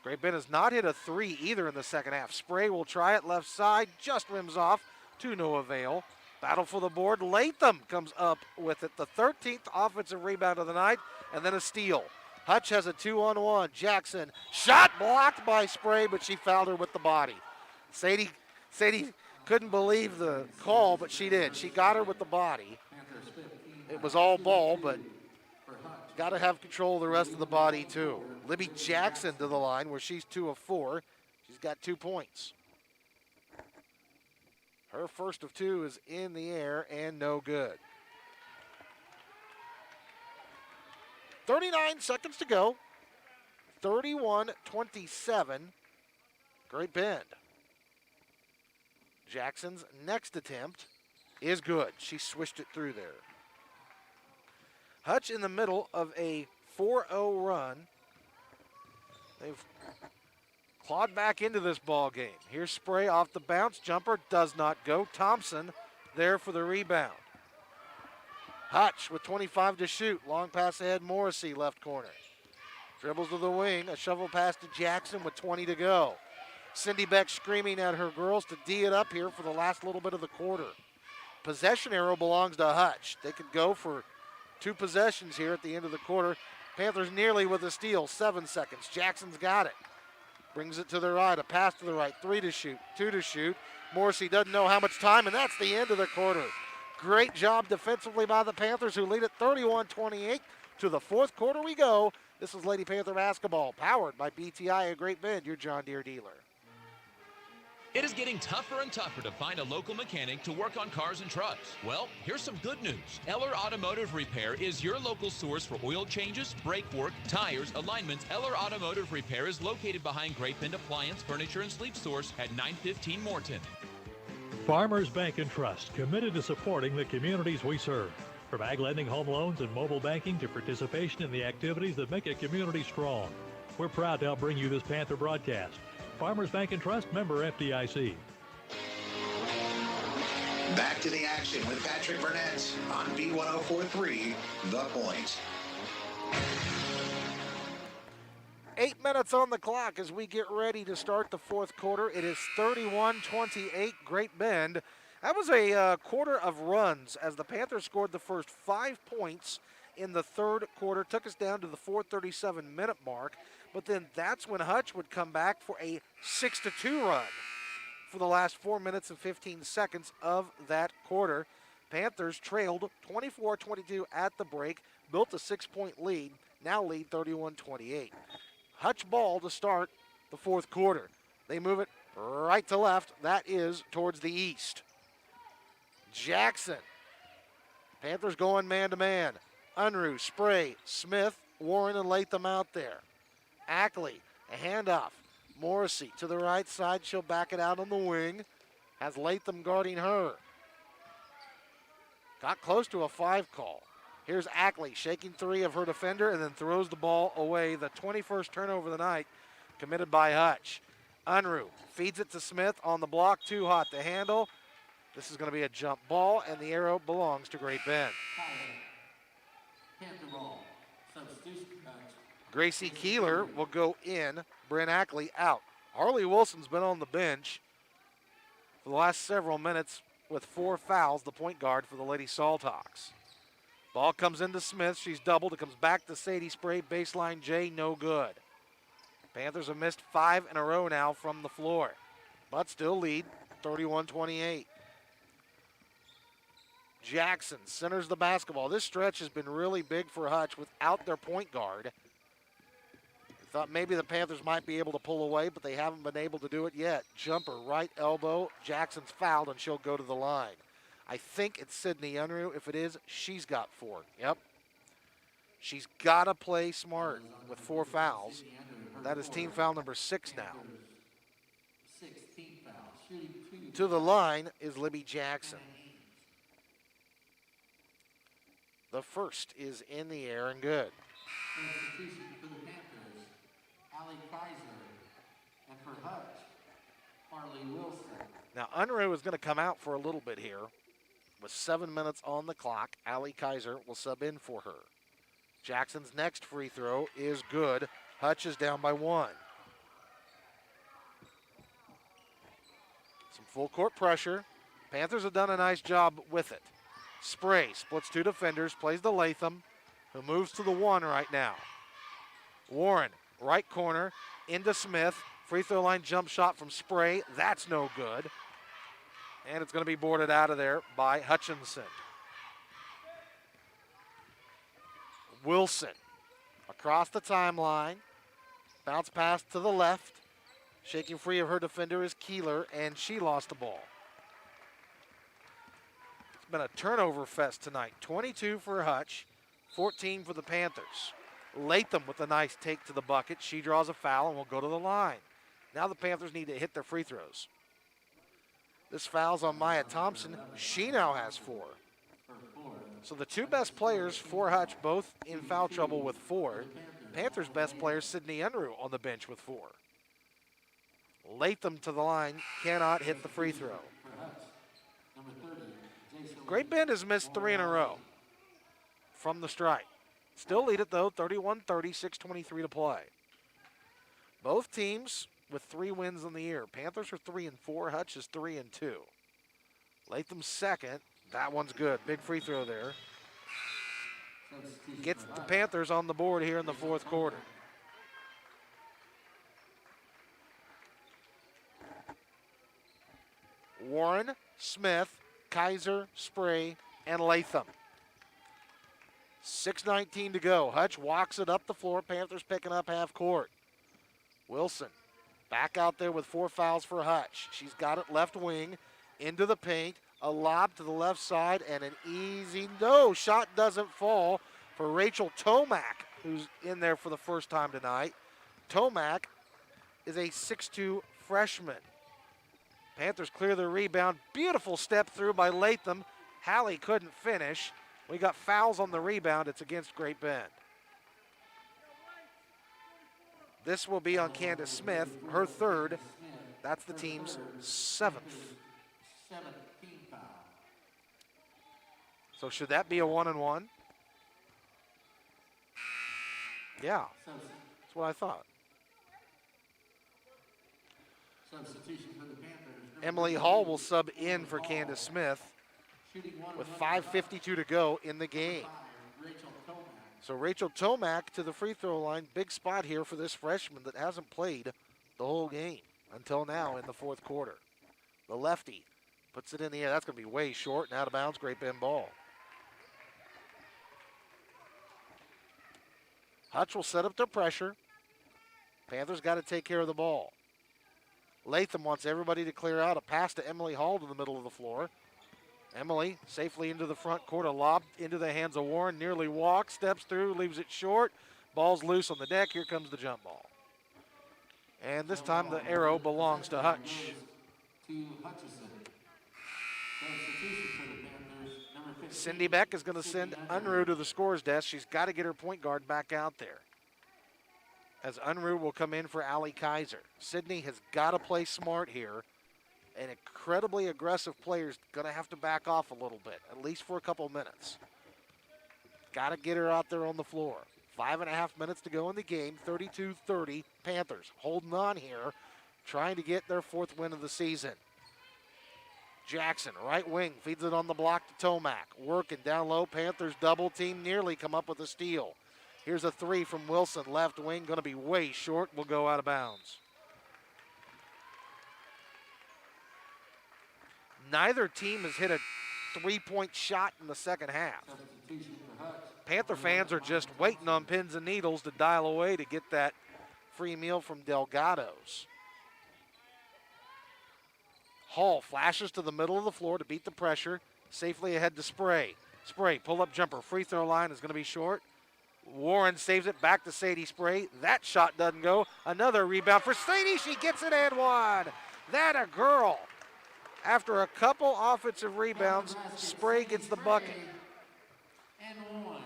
Great Bend has not hit a 3 either in the second half. Spray will try it left side, just rims off to no avail. Battle for the board. Latham comes up with it. The 13th offensive rebound of the night, and then a steal. Hutch has a 2-on-1. Jackson, shot blocked by Spray, but she fouled her with the body. Sadie couldn't believe the call, but she did. She got her with the body. It was all ball, but got to have control of the rest of the body too. Libby Jackson to the line where she's 2 of 4. She's got 2 points. Her first of 2 is in the air and no good. 39 seconds to go. 31-27. Great Bend. Jackson's next attempt is good. She swished it through there. Hutch in the middle of a 4-0 run. They've clawed back into this ball game. Here's Spray off the bounce. Jumper does not go. Thompson there for the rebound. Hutch with 25 to shoot. Long pass ahead. Morrissey left corner. Dribbles to the wing. A shovel pass to Jackson with 20 to go. Cindy Beck screaming at her girls to D it up here for the last little bit of the quarter. Possession arrow belongs to Hutch. They could go for 2 possessions here at the end of the quarter. Panthers nearly with a steal. 7 seconds. Jackson's got it. Brings it to the right. A pass to the right. 3 to shoot. 2 to shoot. Morrissey doesn't know how much time, and that's the end of the quarter. Great job defensively by the Panthers, who lead at 31-28. To the fourth quarter we go. This is Lady Panther basketball, powered by BTI of Great Bend, your John Deere dealer. it is getting tougher and tougher to find a local mechanic to work on cars and trucks. Well, here's some good news. Eller Automotive Repair is your local source for oil changes, brake work, tires, alignments. Eller Automotive Repair is located behind Great Bend Appliance, Furniture, and Sleep Source at 915 Morton. Farmers Bank and Trust, committed to supporting the communities we serve. From ag lending, home loans, and mobile banking to participation in the activities that make a community strong. We're proud to help bring you this Panther broadcast. Farmers Bank and Trust, member FDIC. Back to the action with Patrick Burnett on B1043, The Point. 8 minutes on the clock as we get ready to start the fourth quarter. It is 31-28, Great Bend. That was a quarter of runs as the Panthers scored the first 5 points in the third quarter, took us down to the 4:37-minute mark, but then that's when Hutch would come back for a 6-2 run for the last 4 minutes and 15 seconds of that quarter. Panthers trailed 24-22 at the break, built a 6-point lead, now lead 31-28. Hutch ball to start the fourth quarter. They move it right to left. That is towards the east. Jackson. Panthers going man-to-man. Unruh, Spray, Smith, Warren, and Latham out there. Ackley, a handoff. Morrissey to the right side. She'll back it out on the wing. Has Latham guarding her. Got close to a 5 call. Here's Ackley shaking 3 of her defender and then throws the ball away. The 21st turnover of the night committed by Hutch. Unruh feeds it to Smith on the block. Too hot to handle. This is going to be a jump ball, and the arrow belongs to Great Bend. Panther ball. Substitution. Gracie Keeler will go in. Bryn Ackley out. Harley Wilson's been on the bench for the last several minutes with 4 fouls, the point guard for the Lady Salthawks. Ball comes into Smith. She's doubled. It comes back to Sadie Spray. Baseline J, no good. Panthers have missed 5 in a row now from the floor, but still lead 31-28. Jackson centers the basketball. This stretch has been really big for Hutch without their point guard. Thought maybe the Panthers might be able to pull away, but they haven't been able to do it yet. Jumper, right elbow. Jackson's fouled, and she'll go to the line. I think it's Sydney Unruh. If it is, she's got 4. Yep. She's got to play smart with 4 fouls. That is team foul number 6 now. 16th foul. To the line is Libby Jackson. The first is in the air and good. Substitution for the Panthers, Allie Kaiser. And for Hutch, Harley Wilson. Now, Unruh is going to come out for a little bit here. With 7 minutes on the clock, Allie Kaiser will sub in for her. Jackson's next free throw is good. Hutch is down by 1. Some full court pressure. Panthers have done a nice job with it. Spray splits 2 defenders, plays to Latham, who moves to the 1 right now. Warren, right corner, into Smith. Free throw line jump shot from Spray. That's no good. And it's going to be boarded out of there by Hutchinson. Wilson across the timeline. Bounce pass to the left. Shaking free of her defender is Keeler, and she lost the ball. It's been a turnover fest tonight. 22 for Hutch, 14 for the Panthers. Latham with a nice take to the bucket. She draws a foul and will go to the line. Now the Panthers need to hit their free throws. This foul's on Maya Thompson. She now has 4. So the 2 best players for Hutch both in foul trouble with 4. Panthers' best player, Sydney Unruh, on the bench with 4. Latham to the line, cannot hit the free throw. Great Bend has missed 3 in a row from the strike. Still lead it though, 31-30, 6:23 to play. Both teams with 3 wins in the year. Panthers are 3-4, Hutch is 3-2. Latham's second, that one's good. Big free throw there. Gets the Panthers on the board here in the fourth quarter. Warren, Smith, Kaiser, Spray, and Latham. 6:19 to go. Hutch walks it up the floor. Panthers picking up half court. Wilson back out there with 4 fouls for Hutch. She's got it left wing into the paint. A lob to the left side and an easy no. Shot doesn't fall for Rachel Tomac, who's in there for the first time tonight. Tomac is a 6'2 freshman. Panthers clear the rebound. Beautiful step through by Latham. Hallie couldn't finish. We got fouls on the rebound. It's against Great Bend. This will be on Candace Smith, her third. That's the team's 7th. Team foul. So should that be a 1-and-1? Yeah, that's what I thought. Substitution for the Panthers. Emily Hall will sub in for Candace Smith with 5:52 to go in the game. So Rachel Tomac to the free throw line. Big spot here for this freshman that hasn't played the whole game until now in the fourth quarter. The lefty puts it in the air. That's going to be way short and out of bounds. Great Bend ball. Hutch will set up their pressure. Panthers got to take care of the ball. Latham wants everybody to clear out. A pass to Emily Hall to the middle of the floor. Emily safely into the front court. A lob into the hands of Warren. Nearly walks, steps through, leaves it short. Ball's loose on the deck. Here comes the jump ball. And this time the arrow belongs to Hutch. To Hutchinson. Substitution for the Panthers, number 15. Cindy Beck is going to send Unruh to the scores desk. She's got to get her point guard back out there. As Unruh will come in for Allie Kaiser. Sydney has got to play smart here. An incredibly aggressive player is going to have to back off a little bit, at least for a couple minutes. Got to get her out there on the floor. 5.5 minutes to go in the game. 32-30. Panthers holding on here, trying to get their 4th win of the season. Jackson, right wing, feeds it on the block to Tomac. Working down low. Panthers double team, nearly come up with a steal. Here's a 3 from Wilson, left wing, going to be way short, will go out of bounds. Neither team has hit a 3-point shot in the second half. Panther fans are just waiting on pins and needles to dial away to get that free meal from Delgado's. Hall flashes to the middle of the floor to beat the pressure. Safely ahead to Spray. Spray, pull-up jumper. Free throw line is going to be short. Warren saves it back to Sadie Spray. That shot doesn't go. Another rebound for Sadie. She gets it and one. That a girl. After a couple offensive rebounds, Spray gets the bucket. And one.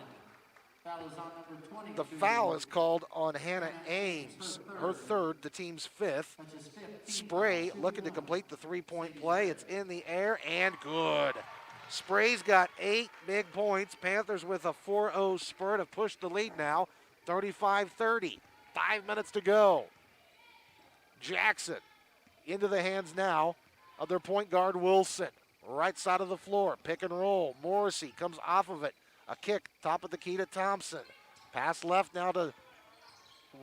Foul is on number 20. The foul is called on Hannah Ames, her 3rd, the team's 5th. Spray looking to complete the 3-point play. It's in the air and good. Spray's got 8 big points. Panthers with a 4-0 spurt have pushed the lead now, 35-30. 5 minutes to go. Jackson into the hands now of their point guard Wilson. Right side of the floor, pick and roll. Morrissey comes off of it. A kick, top of the key to Thompson. Pass left now to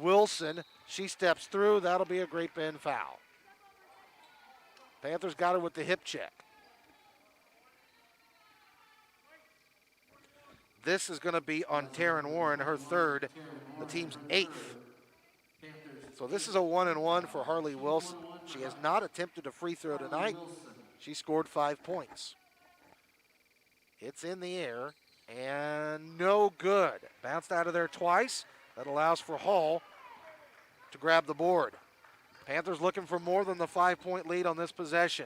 Wilson. She steps through. That'll be a Great Bend foul. Panthers got her with the hip check. This is going to be on Taryn Warren, her 3rd, the team's 8th. So this is a 1-and-1 for Harley Wilson. She has not attempted a free throw tonight. She scored 5 points. It's in the air and no good. Bounced out of there twice. That allows for Hall to grab the board. Panthers looking for more than the 5-point lead on this possession.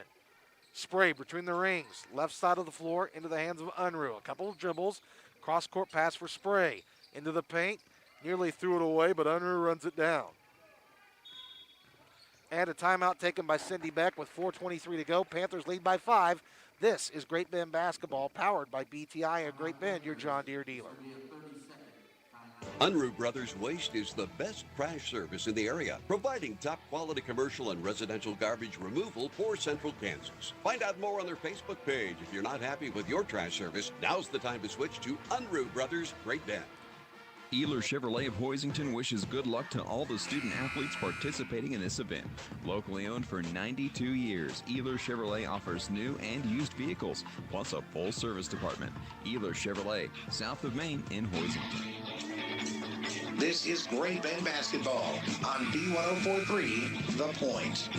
Spray between the rings. Left side of the floor into the hands of Unruh. A couple of dribbles. Cross-court pass for Spray. Into the paint. Nearly threw it away, but Unruh runs it down. And a timeout taken by Cindy Beck with 4:23 to go. Panthers lead by 5. This is Great Bend basketball, powered by BTI and Great Bend, your John Deere dealer. Unruh Brothers Waste is the best trash service in the area, providing top-quality commercial and residential garbage removal for Central Kansas. Find out more on their Facebook page. If you're not happy with your trash service, now's the time to switch to Unruh Brothers Great Bend. Ealer Chevrolet of Hoisington wishes good luck to all the student athletes participating in this event. Locally owned for 92 years, Ealer Chevrolet offers new and used vehicles, plus a full service department. Ealer Chevrolet, south of Main in Hoisington. This is Great Bend basketball on B1043, The Point.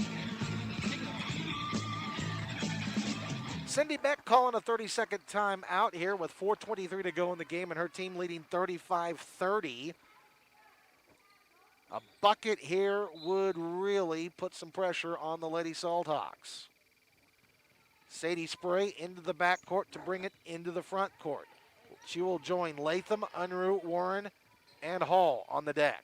Cindy Beck calling a 30-second time out here with 4:23 to go in the game and her team leading 35-30. A bucket here would really put some pressure on the Lady Salthawks. Sadie Spray into the backcourt to bring it into the front court. She will join Latham, Unruh, Warren, and Hall on the deck.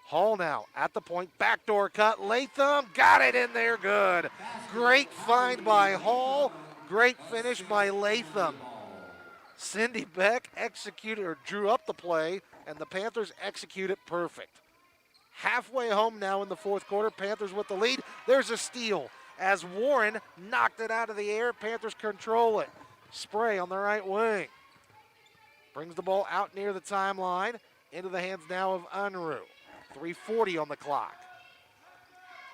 Hall now at the point, backdoor cut. Latham got it in there good. Great find by Hall. Great finish by Latham. Cindy Beck executed or drew up the play, and the Panthers execute it perfect. Halfway home now in the fourth quarter. Panthers with the lead. There's a steal as Warren knocked it out of the air. Panthers control it. Spray on the right wing. Brings the ball out near the timeline. Into the hands now of Unruh. 3:40 on the clock.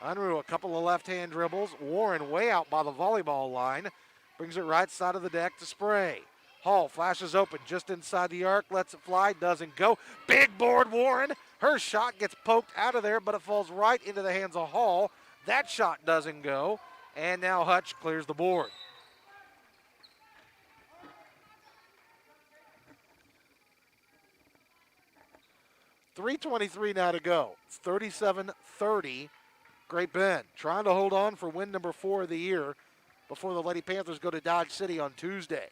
Unruh, a couple of left-hand dribbles. Warren way out by the volleyball line. Brings it right side of the deck to Spray. Hall flashes open just inside the arc. Lets it fly. Doesn't go. Big board Warren. Her shot gets poked out of there, but it falls right into the hands of Hall. That shot doesn't go. And now Hutch clears the board. .323 now to go. It's 37-30. Great Bend trying to hold on for win number 4 of the year before the Lady Panthers go to Dodge City on Tuesday.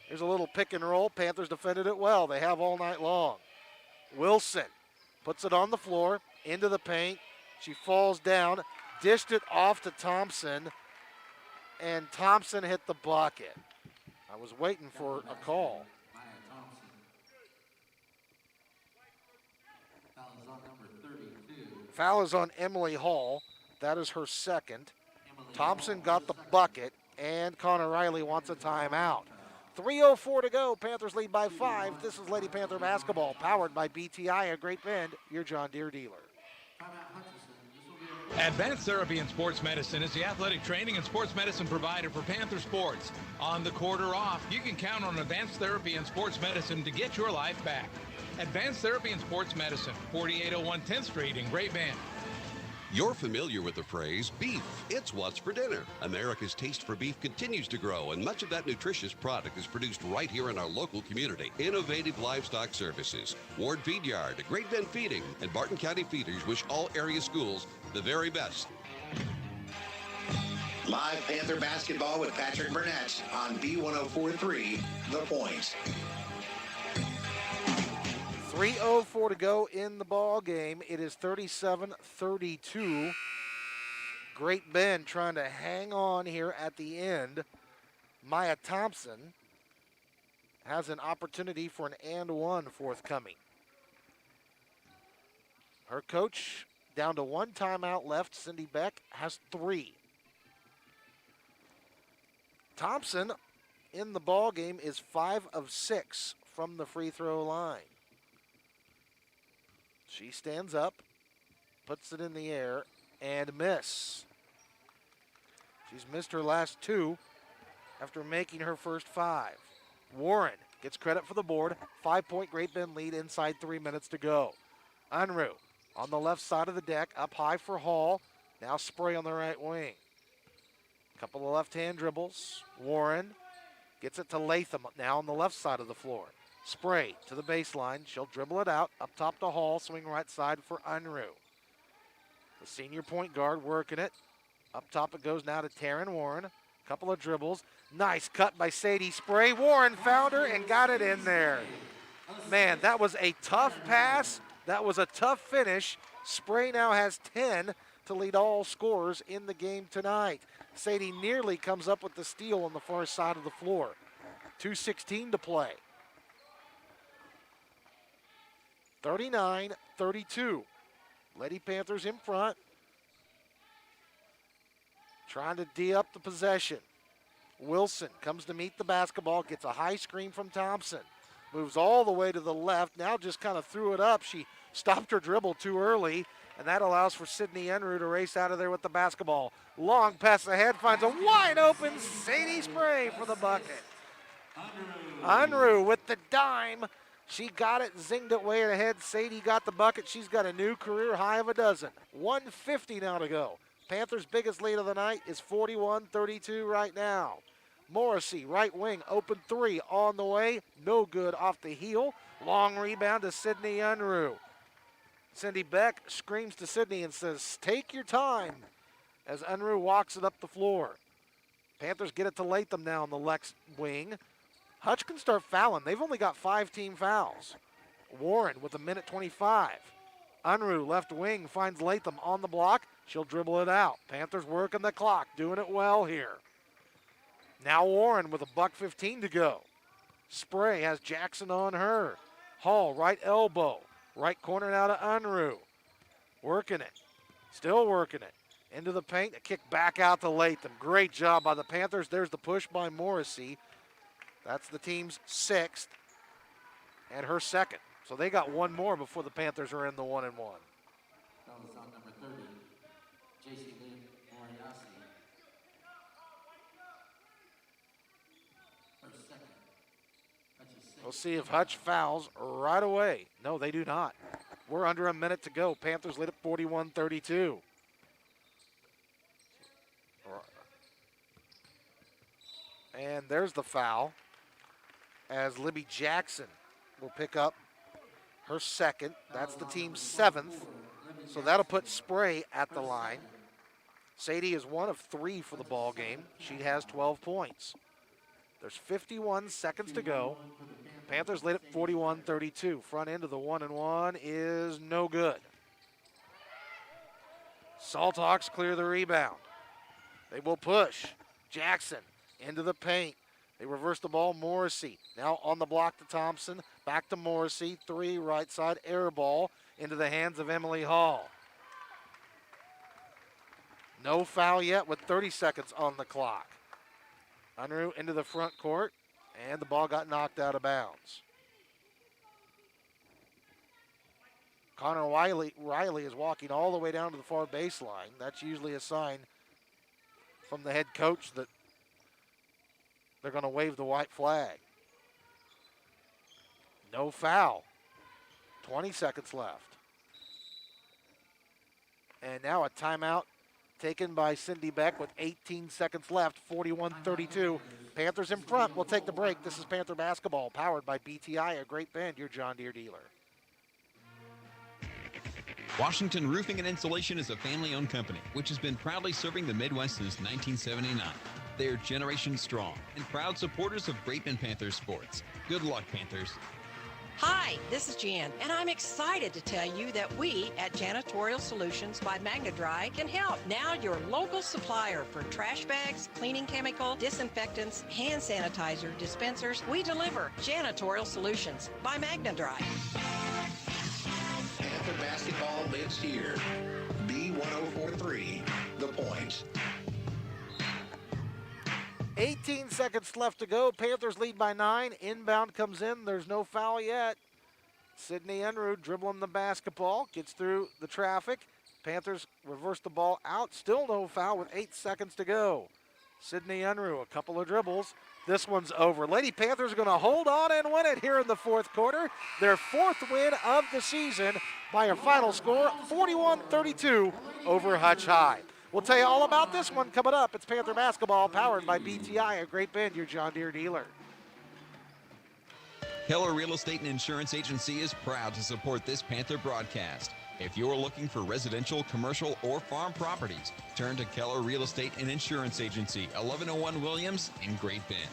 Here's a little pick and roll. Panthers defended it well. They have all night long. Wilson puts it on the floor, into the paint. She falls down, dished it off to Thompson, and Thompson hit the bucket. I was waiting for a call. Foul is on Emily Hall. That is her second. Thompson got the bucket, and Connor Riley wants a timeout. 3:04 to go. Panthers lead by 5. This is Lady Panther basketball, powered by BTI, a Great Bend, your John Deere dealer. Advanced Therapy in Sports Medicine is the athletic training and sports medicine provider for Panther Sports. On the quarter off, you can count on Advanced Therapy in Sports Medicine to get your life back. Advanced Therapy in Sports Medicine, 4801 10th Street in Great Bend. You're familiar with the phrase, beef. It's what's for dinner. America's taste for beef continues to grow, and much of that nutritious product is produced right here in our local community. Innovative Livestock Services, Ward Feed Yard, Great Bend Feeding, and Barton County Feeders wish all area schools the very best. Live Panther basketball with Patrick Burnett on B1043, The Point. 3:04 to go in the ball game. It is 37-32. Great Bend trying to hang on here at the end. Maya Thompson has an opportunity for an and one forthcoming. Her coach down to 1 timeout left. Cindy Beck has 3. Thompson in the ball game is 5 of 6 from the free throw line. She stands up, puts it in the air, and miss. She's missed her last 2 after making her first 5. Warren gets credit for the board. 5-point Great Bend lead inside 3 minutes to go. Unruh on the left side of the deck, up high for Hall. Now Spray on the right wing. Couple of left-hand dribbles. Warren gets it to Latham now on the left side of the floor. Spray to the baseline. She'll dribble it out. Up top to Hall. Swing right side for Unruh. The senior point guard working it. Up top it goes now to Taryn Warren. Couple of dribbles. Nice cut by Sadie Spray. Warren found her and got it in there. Man, that was a tough pass. That was a tough finish. Spray now has 10 to lead all scorers in the game tonight. Sadie nearly comes up with the steal on the far side of the floor. 2:16 to play. 39-32. Lady Panthers in front. Trying to D up the possession. Wilson comes to meet the basketball, gets a high screen from Thompson. Moves all the way to the left, now just kind of threw it up. She stopped her dribble too early, and that allows for Sydney Unruh to race out of there with the basketball. Long pass ahead, finds a wide open Sadie Spray for the bucket. Unruh with the dime. She got it, zinged it way ahead. Sadie got the bucket. She's got a new career high of a dozen. 1:50 now to go. Panthers' biggest lead of the night is 41-32 right now. Morrissey, right wing, open 3 on the way. No good off the heel. Long rebound to Sydney Unruh. Cindy Beck screams to Sydney and says, take your time. as Unruh walks it up the floor. Panthers get it to Latham now on the left wing. Hutch can start fouling. They've only got 5 team fouls. Warren with 1:25. Unruh, left wing, finds Latham on the block. She'll dribble it out. Panthers working the clock, doing it well here. Now Warren with 1:15 to go. Spray has Jackson on her. Hall, right elbow. Right corner now to Unruh. Working it. Still working it. Into the paint, a kick back out to Latham. Great job by the Panthers. There's the push by Morrissey. That's the team's 6th and her 2nd. So they got one more before the Panthers are in the 1-and-1. Fouls on number 30, J.C. Moriarty. First, second. We'll see if Hutch fouls right away. No, they do not. We're under a minute to go. Panthers lead at 41-32. And there's the foul as Libby Jackson will pick up her 2nd. That's the team's 7th. So that'll put Spray at the line. Sadie is 1 of 3 for the ball game. She has 12 points. There's 51 seconds to go. Panthers lead at 41-32. Front end of the 1-and-1 is no good. Salthawks clear the rebound. They will push. Jackson into the paint. They reverse the ball. Morrissey now on the block to Thompson. Back to Morrissey. 3, right side, air ball into the hands of Emily Hall. No foul yet with 30 seconds on the clock. Unruh into the front court, and the ball got knocked out of bounds. Connor Riley is walking all the way down to the far baseline. That's usually a sign from the head coach that they're going to wave the white flag. No foul. 20 seconds left. And now a timeout taken by Cindy Beck with 18 seconds left, 41-32. Panthers in front. We'll take the break. This is Panther basketball, powered by BTI, a Great Bend, your John Deere dealer. Washington Roofing and Insulation is a family-owned company which has been proudly serving the Midwest since 1979. They are generation strong and proud supporters of Great Bend Panthers sports. Good luck, Panthers. Hi, this is Jan, and I'm excited to tell you that we at Janitorial Solutions by Magnadry can help. Now your local supplier for trash bags, cleaning chemical, disinfectants, hand sanitizer, dispensers. We deliver Janitorial Solutions by Magnadry. Panther basketball lives here. B1043, The Point. 18 seconds left to go. Panthers lead by 9. Inbound comes in. There's no foul yet. Sydney Unruh dribbling the basketball. Gets through the traffic. Panthers reverse the ball out. Still no foul with 8 seconds to go. Sydney Unruh, a couple of dribbles. This one's over. Lady Panthers are going to hold on and win it here in the 4th quarter. Their 4th win of the season by a final score, 41-32 over Hutch High. We'll tell you all about this one coming up. It's Panther basketball, powered by BTI, a Great Bend, your John Deere dealer. Keller Real Estate and Insurance Agency is proud to support this Panther broadcast. If you're looking for residential, commercial, or farm properties, turn to Keller Real Estate and Insurance Agency, 1101 Williams in Great Bend.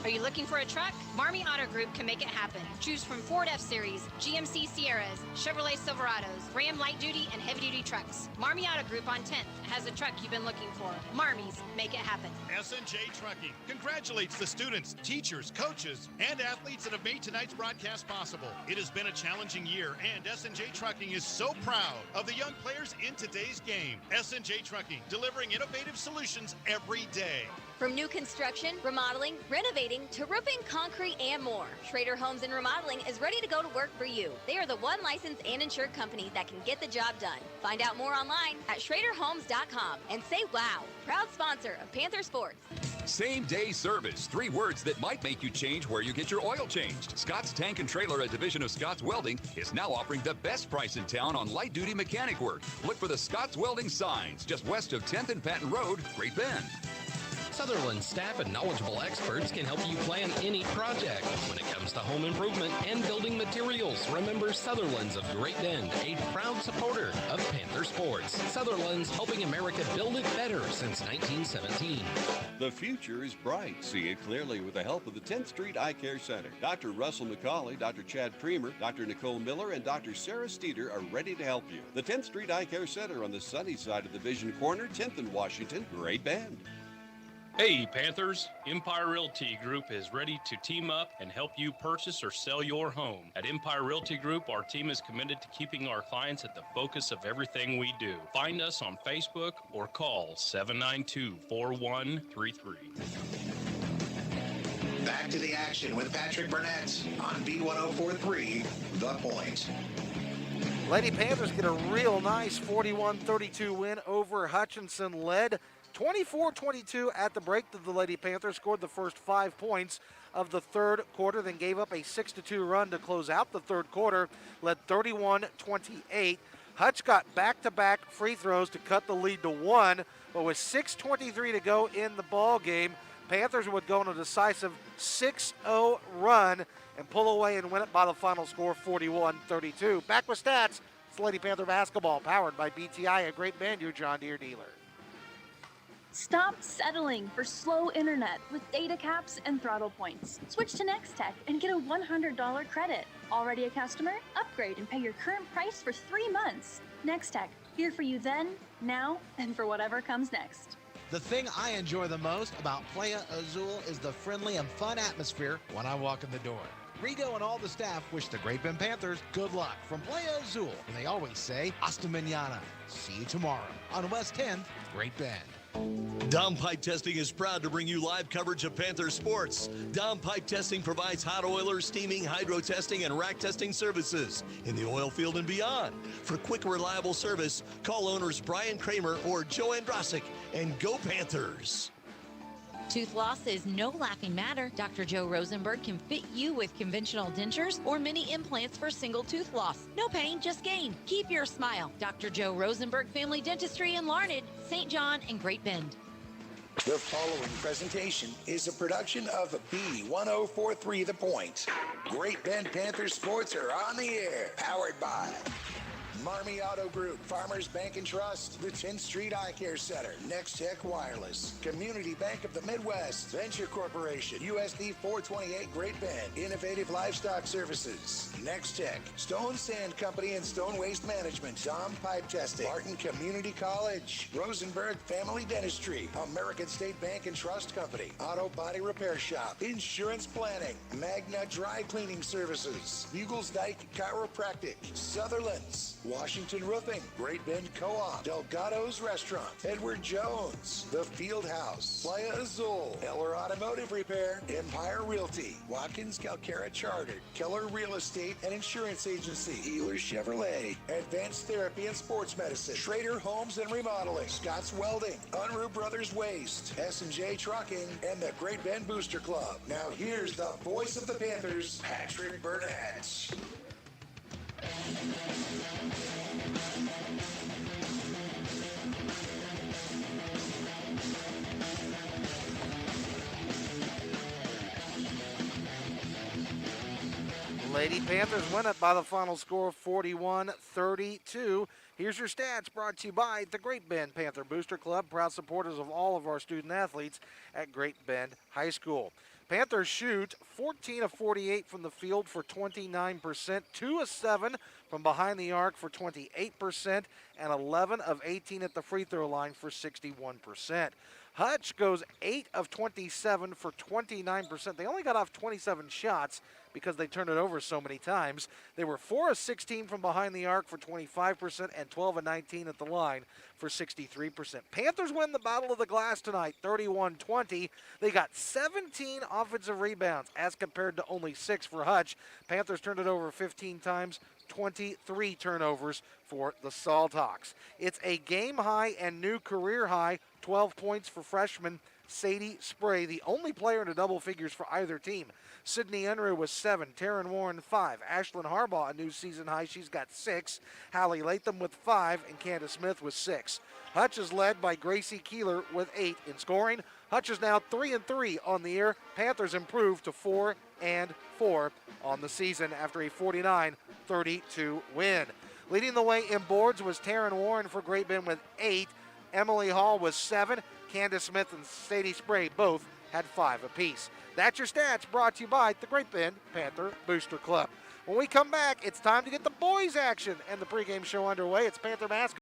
Are you looking for a truck? Marmy Auto Group can make it happen. Choose from Ford F-Series, GMC Sierras, Chevrolet Silverados, Ram light duty and heavy duty trucks. Marmy Auto Group on 10th has the truck you've been looking for. Marmy's, make it happen. S&J Trucking congratulates the students, teachers, coaches, and athletes that have made tonight's broadcast possible. It has been a challenging year, and S&J Trucking is so proud of the young players in today's game. S&J Trucking, delivering innovative solutions every day. From new construction, remodeling, renovating, to roofing, concrete, and more, Schrader Homes and Remodeling is ready to go to work for you. They are the one licensed and insured company that can get the job done. Find out more online at schraderhomes.com and say wow. Proud sponsor of Panther Sports. Same-day service. 3 words that might make you change where you get your oil changed. Scott's Tank and Trailer, a division of Scott's Welding, is now offering the best price in town on light-duty mechanic work. Look for the Scott's Welding signs just west of 10th and Patton Road, Great Bend. Sutherland's staff and knowledgeable experts can help you plan any project. When it comes to home improvement and building materials, remember Sutherland's of Great Bend, a proud supporter of Panther sports. Sutherland's helping America build it better since 1917. The future is bright. See it clearly with the help of the 10th Street Eye Care Center. Dr. Russell McCauley, Dr. Chad Premer, Dr. Nicole Miller, and Dr. Sarah Steeder are ready to help you. The 10th Street Eye Care Center on the sunny side of the Vision Corner, 10th and Washington, Great Bend. Hey Panthers, Empire Realty Group is ready to team up and help you purchase or sell your home. At Empire Realty Group, our team is committed to keeping our clients at the focus of everything we do. Find us on Facebook or call 792-4133. Back to the action with Patrick Burnett on B1043, The Point. Lady Panthers get a real nice 41-32 win over Hutchinson, led 24-22 at the break. The Lady Panthers scored the first 5 points of the third quarter, then gave up a 6-2 run to close out the third quarter, led 31-28. Hutch got back-to-back free throws to cut the lead to 1, but with 6:23 to go in the ball game, Panthers would go on a decisive 6-0 run and pull away and win it by the final score, 41-32. Back with stats, it's Lady Panther basketball, powered by BTI, a Great Bend, your John Deere dealer. Stop settling for slow internet with data caps and throttle points. Switch to Nextech and get a $100 credit. Already a customer? Upgrade and pay your current price for 3 months. Nextech, here for you then, now, and for whatever comes next. The thing I enjoy the most about Playa Azul is the friendly and fun atmosphere when I walk in the door. Rigo and all the staff wish the Great Bend Panthers good luck from Playa Azul, and they always say, hasta mañana. See you tomorrow on West 10th, Great Bend. Dom Pipe Testing is proud to bring you live coverage of Panther sports. Dom Pipe Testing provides hot oiler, steaming, hydro testing, and rack testing services in the oil field and beyond. For quick, reliable service, call owners Brian Kramer or Joe Andrasic, and go Panthers. Tooth loss is no laughing matter. Dr. Joe Rosenberg can fit you with conventional dentures or mini implants for single tooth loss. No pain, just gain. Keep your smile. Dr. Joe Rosenberg Family Dentistry in Larned, St. John, and Great Bend. The following presentation is a production of B1043 The Point. Great Bend Panther Sports are on the air, powered by Marmy Auto Group, Farmers Bank and Trust, the 10th Street Eye Care Center, Next Tech Wireless, Community Bank of the Midwest, Venture Corporation, USD 428 Great Bend, Innovative Livestock Services, Next Tech, Stone Sand Company and Stone Waste Management, Dom Pipe Testing, Barton Community College, Rosenberg Family Dentistry, American State Bank and Trust Company, Auto Body Repair Shop, Insurance Planning, Magna Dry Cleaning Services, Bugles Dyke Chiropractic, Sutherland's, Washington Roofing, Great Bend Co-op, Delgado's Restaurant, Edward Jones, The Field House, Playa Azul, Eller Automotive Repair, Empire Realty, Watkins Calcara Chartered, Keller Real Estate and Insurance Agency, Ehlers Chevrolet, Advanced Therapy and Sports Medicine, Schrader Homes and Remodeling, Scott's Welding, Unruh Brothers Waste, S&J Trucking, and the Great Bend Booster Club. Now here's the voice of the Panthers, Patrick Burnett. Lady Panthers win it by the final score of 41-32. Here's your stats brought to you by the Great Bend Panther Booster Club, proud supporters of all of our student athletes at Great Bend High School. Panthers shoot 14 of 48 from the field for 29%, 2 of 7 from behind the arc for 28%, and 11 of 18 at the free throw line for 61%. Hutch goes 8 of 27 for 29%. They only got off 27 shots because they turned it over so many times. They were 4 of 16 from behind the arc for 25% and 12 of 19 at the line for 63%. Panthers win the Battle of the Glass tonight, 31-20. They got 17 offensive rebounds as compared to only 6 for Hutch. Panthers turned it over 15 times, 23 turnovers for the Salthawks. It's a game high and new career high, 12 points for freshman Sadie Spray, the only player in the double figures for either team. Sydney Unruh was 7, Taryn Warren 5, Ashlyn Harbaugh, a new season high, she's got 6, Hallie Latham with 5, and Candace Smith with 6. Hutch is led by Gracie Keeler with 8 in scoring. Hutch is now 3-3 on the year. Panthers improved to 4-4 on the season after a 49-32 win. Leading the way in boards was Taryn Warren for Great Bend with 8. Emily Hall was 7. Candace Smith and Sadie Spray both had 5 apiece. That's your stats, brought to you by the Great Bend Panther Booster Club. When we come back, it's time to get the boys action and the pregame show underway. It's Panther basketball.